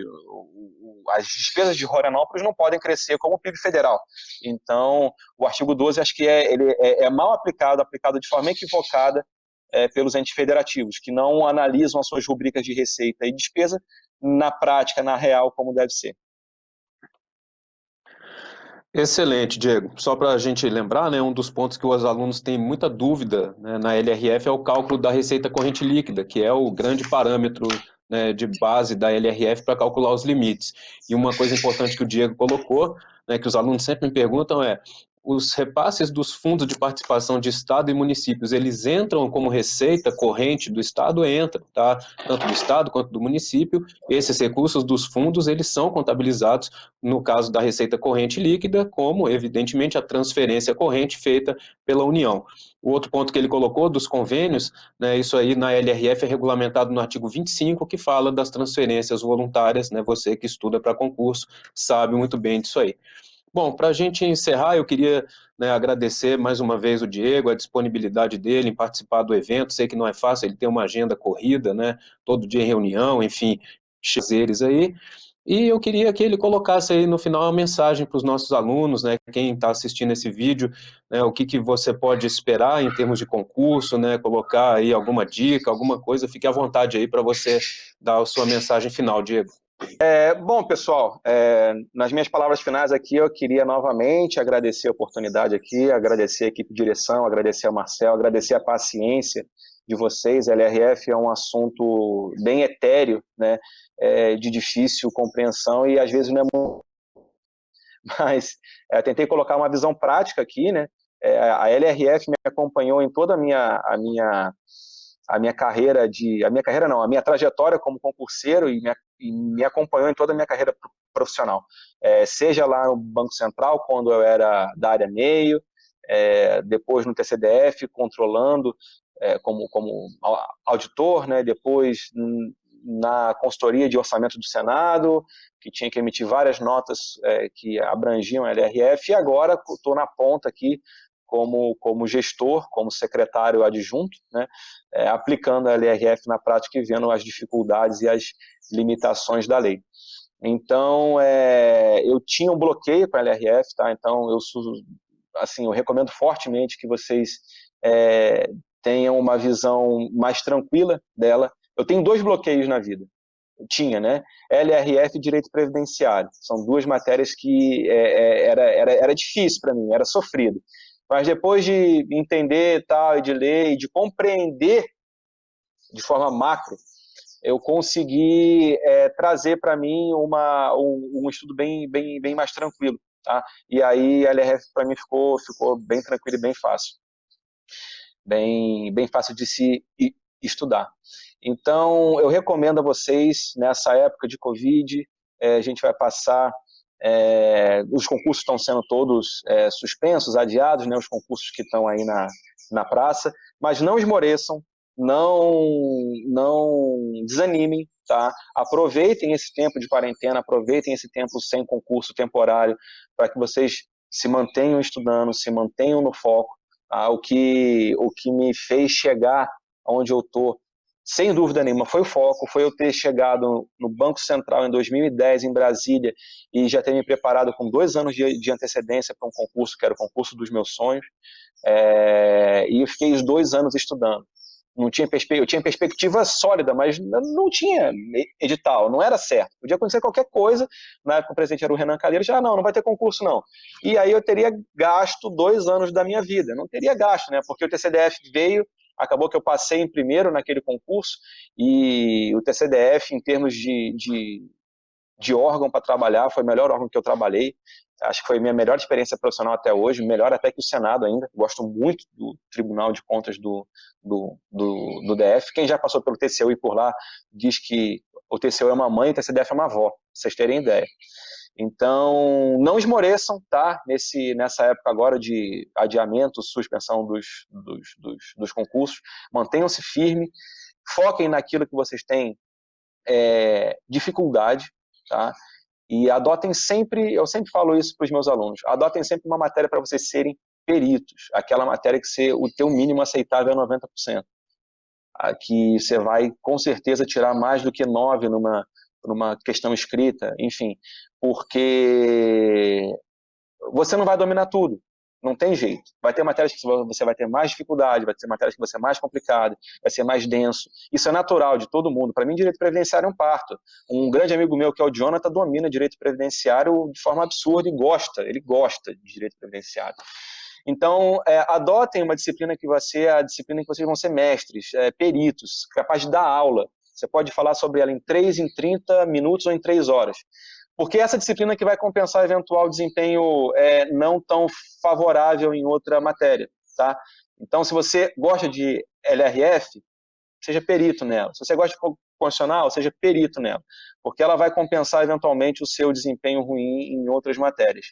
S2: as despesas de Rorainópolis não podem crescer como o PIB federal. Então, o artigo 12 acho que ele é mal aplicado de forma equivocada pelos entes federativos, que não analisam as suas rubricas de receita e despesa na prática, na real, como deve ser.
S1: Excelente, Diego. Só para a gente lembrar, né, um dos pontos que os alunos têm muita dúvida, né, na LRF é o cálculo da receita corrente líquida, que é o grande parâmetro, né, de base da LRF para calcular os limites. E uma coisa importante que o Diego colocou, né, que os alunos sempre me perguntam os repasses dos fundos de participação de Estado e municípios, eles entram como receita corrente do Estado? Entram, tá? Tanto do Estado quanto do município. Esses recursos dos fundos, eles são contabilizados no caso da receita corrente líquida, como, evidentemente, a transferência corrente feita pela União. O outro ponto que ele colocou dos convênios, né, isso aí na LRF é regulamentado no artigo 25, que fala das transferências voluntárias, né, você que estuda para concurso sabe muito bem disso aí. Bom, para a gente encerrar, eu queria, né, agradecer mais uma vez o Diego, a disponibilidade dele em participar do evento. Sei que não é fácil, ele tem uma agenda corrida, né, todo dia em reunião, enfim, chazeres aí. E eu queria que ele colocasse aí no final uma mensagem para os nossos alunos, né, quem está assistindo esse vídeo, né, o que você pode esperar em termos de concurso, né, colocar aí alguma dica, alguma coisa, fique à vontade aí para você dar a sua mensagem final, Diego.
S2: Bom, pessoal, nas minhas palavras finais aqui, eu queria novamente agradecer a oportunidade aqui, agradecer a equipe de direção, agradecer ao Marcel, agradecer a paciência de vocês. LRF é um assunto bem etéreo, né, de difícil compreensão e às vezes não é muito... Mas tentei colocar uma visão prática aqui, né? A LRF me acompanhou em toda a minha carreira a minha trajetória como concurseiro e me acompanhou em toda a minha carreira profissional. Seja lá no Banco Central, quando eu era da área meio, depois no TCDF, controlando como auditor, né, depois na consultoria de orçamento do Senado, que tinha que emitir várias notas que abrangiam a LRF, e agora estou na ponta aqui como gestor, como secretário adjunto, né, aplicando a LRF na prática e vendo as dificuldades e as limitações da lei. Então, eu tinha um bloqueio com a LRF, tá? Então, eu recomendo fortemente que vocês tenham uma visão mais tranquila dela. Eu tenho 2 bloqueios na vida. Eu tinha, né? LRF e Direito Previdenciário. São 2 matérias que era difícil para mim, era sofrido. Mas depois de entender tal, e de ler e de compreender de forma macro, eu consegui trazer para mim um estudo bem mais tranquilo. Tá? E aí a LRF para mim ficou bem tranquilo e bem fácil. Bem fácil de se estudar. Então, eu recomendo a vocês, nessa época de Covid, a gente vai passar... os concursos estão sendo todos suspensos, adiados, né, os concursos que estão aí na praça, mas não esmoreçam, não desanimem, tá? Aproveitem esse tempo de quarentena, aproveitem esse tempo sem concurso temporário, para que vocês se mantenham estudando, se mantenham no foco. Tá? O que me fez chegar onde eu estou sem dúvida nenhuma, foi o foco, foi eu ter chegado no Banco Central em 2010, em Brasília, e já ter me preparado com 2 anos de antecedência para um concurso, que era o concurso dos meus sonhos, e eu fiquei os 2 anos estudando. Não tinha eu tinha perspectiva sólida, mas não tinha edital, não era certo. Podia acontecer qualquer coisa, na época o presidente era o Renan Calheiros, não vai ter concurso não. E aí eu teria gasto 2 anos da minha vida, não teria gasto, né? Porque o TCDF veio, acabou que eu passei em primeiro naquele concurso, e o TCDF, em termos de órgão para trabalhar, foi o melhor órgão que eu trabalhei. Acho que foi a minha melhor experiência profissional até hoje, melhor até que o Senado ainda. Gosto muito do Tribunal de Contas do DF. Quem já passou pelo TCU e por lá diz que o TCU é uma mãe e o TCDF é uma avó, pra vocês terem ideia. Então, não esmoreçam, tá? Nessa época agora de adiamento, suspensão dos concursos. Mantenham-se firmes, foquem naquilo que vocês têm dificuldade, tá? E adotem sempre, eu sempre falo isso para os meus alunos, adotem sempre uma matéria para vocês serem peritos, aquela matéria que o teu mínimo aceitável é 90%. Aqui você vai, com certeza, tirar mais do que 9 numa questão escrita, enfim, porque você não vai dominar tudo, não tem jeito. Vai ter matérias que você vai ter mais dificuldade, vai ter matérias que vai ser mais complicado, vai ser mais denso. Isso é natural de todo mundo. Para mim, direito previdenciário é um parto. Um grande amigo meu, que é o Jonathan, domina direito previdenciário de forma absurda e ele gosta de direito previdenciário. Então, adotem uma disciplina que vai ser a disciplina que vocês vão ser mestres, peritos, capazes de dar aula. Você pode falar sobre ela em 30 minutos ou em 3 horas. Porque essa disciplina que vai compensar eventual desempenho não tão favorável em outra matéria, tá? Então, se você gosta de LRF, seja perito nela. Se você gosta de constitucional, seja perito nela, porque ela vai compensar eventualmente o seu desempenho ruim em outras matérias.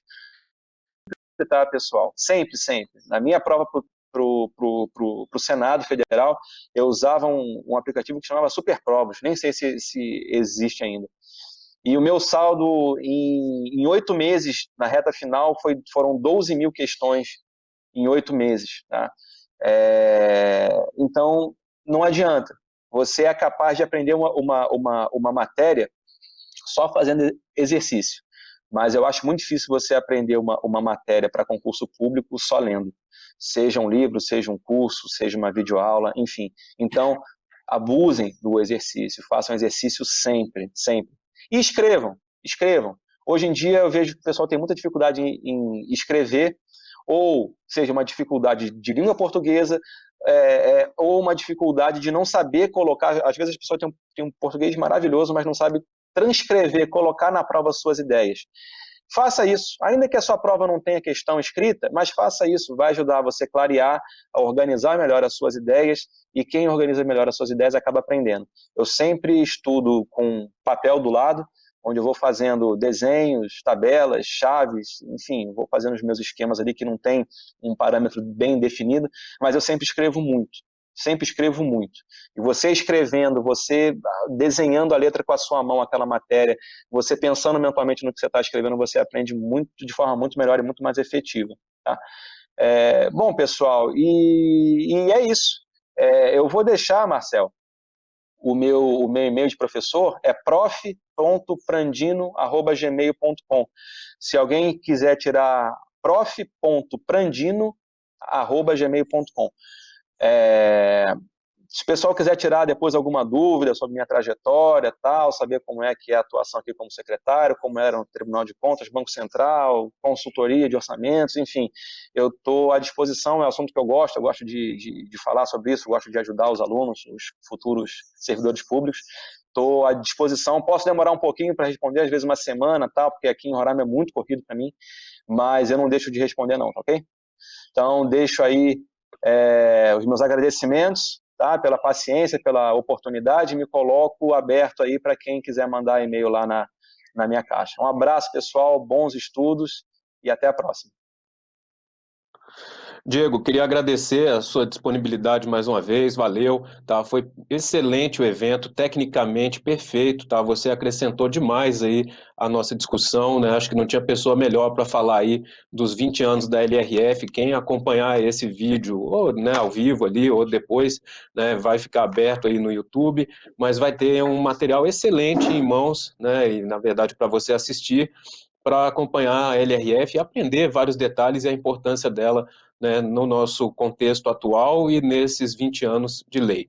S2: Tá, pessoal? Sempre, sempre. Na minha prova para o Senado Federal, eu usava um aplicativo que chamava Superprovas, nem sei se existe ainda. E o meu saldo em 8 meses, na reta final, foram 12 mil questões em 8 meses. Tá? Então, não adianta. Você é capaz de aprender uma matéria só fazendo exercício. Mas eu acho muito difícil você aprender uma matéria para concurso público só lendo. Seja um livro, seja um curso, seja uma videoaula, enfim. Então, abusem do exercício, façam exercício sempre, sempre. E escrevam. Hoje em dia eu vejo que o pessoal tem muita dificuldade em escrever, ou seja, uma dificuldade de língua portuguesa, ou uma dificuldade de não saber colocar. Às vezes as pessoas têm um português maravilhoso, mas não sabe transcrever, colocar na prova as suas ideias. Faça isso, ainda que a sua prova não tenha questão escrita, mas faça isso, vai ajudar você a clarear, a organizar melhor as suas ideias, e quem organiza melhor as suas ideias acaba aprendendo. Eu sempre estudo com papel do lado, onde eu vou fazendo desenhos, tabelas, chaves, enfim, vou fazendo os meus esquemas ali que não tem um parâmetro bem definido, mas eu sempre escrevo muito. E você escrevendo, você desenhando a letra com a sua mão, aquela matéria, você pensando mentalmente no que você está escrevendo, você aprende de forma muito melhor e muito mais efetiva. Tá? Bom, pessoal, e é isso. Eu vou deixar, Marcel, o meu e-mail de professor é prof.prandino@gmail.com. Se alguém quiser tirar prof.prandino@gmail.com. Se o pessoal quiser tirar depois alguma dúvida sobre minha trajetória, tal, saber como é que é a atuação aqui como secretário, como era no Tribunal de Contas, Banco Central, consultoria de orçamentos, enfim, eu estou à disposição, é um assunto que eu gosto de falar sobre isso, gosto de ajudar os alunos, os futuros servidores públicos, estou à disposição, posso demorar um pouquinho para responder, às vezes uma semana, tal, porque aqui em Roraima é muito corrido para mim, mas eu não deixo de responder não, tá ok? Então, deixo aí os meus agradecimentos, tá, pela paciência, pela oportunidade, me coloco aberto aí para quem quiser mandar e-mail lá na minha caixa. Um abraço, pessoal, bons estudos e até a próxima.
S1: Diego, queria agradecer a sua disponibilidade mais uma vez, valeu, tá? Foi excelente o evento, tecnicamente perfeito, tá? Você acrescentou demais aí a nossa discussão, né? Acho que não tinha pessoa melhor para falar aí dos 20 anos da LRF. Quem acompanhar esse vídeo, ou né, ao vivo ali, ou depois, né, vai ficar aberto aí no YouTube, mas vai ter um material excelente em mãos, né? E na verdade para você assistir, para acompanhar a LRF e aprender vários detalhes e a importância dela, né, no nosso contexto atual e nesses 20 anos de lei.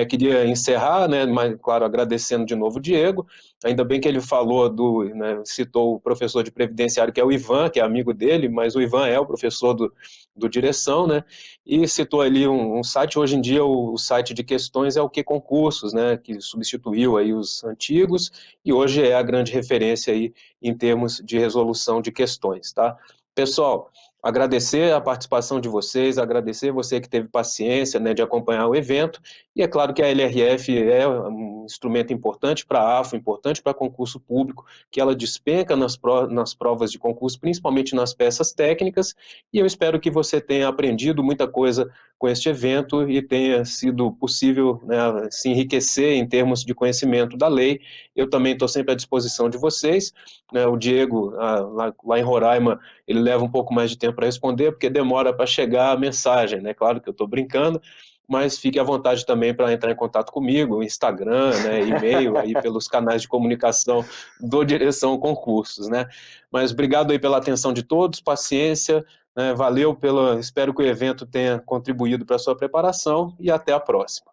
S1: Queria encerrar, né, mas, claro, agradecendo de novo o Diego, ainda bem que ele falou né, citou o professor de previdenciário, que é o Ivan, que é amigo dele, mas o Ivan é o professor do direção, né, e citou ali um site, hoje em dia o site de questões é o Que Concursos, né, que substituiu aí os antigos, e hoje é a grande referência aí em termos de resolução de questões, tá? Pessoal, agradecer a participação de vocês, agradecer você que teve paciência, né, de acompanhar o evento, e é claro que a LRF é um instrumento importante para a AFO, importante para concurso público, que ela despenca nas provas de concurso, principalmente nas peças técnicas, e eu espero que você tenha aprendido muita coisa com este evento e tenha sido possível, né, se enriquecer em termos de conhecimento da lei. Eu também estou sempre à disposição de vocês, né, o Diego, lá em Roraima, ele leva um pouco mais de tempo para responder, porque demora para chegar a mensagem, né? Claro que eu estou brincando, mas fique à vontade também para entrar em contato comigo, Instagram, né, e-mail, aí pelos canais de comunicação do Direção Concursos, né? Mas obrigado aí pela atenção de todos, paciência, né, valeu espero que o evento tenha contribuído para a sua preparação e até a próxima.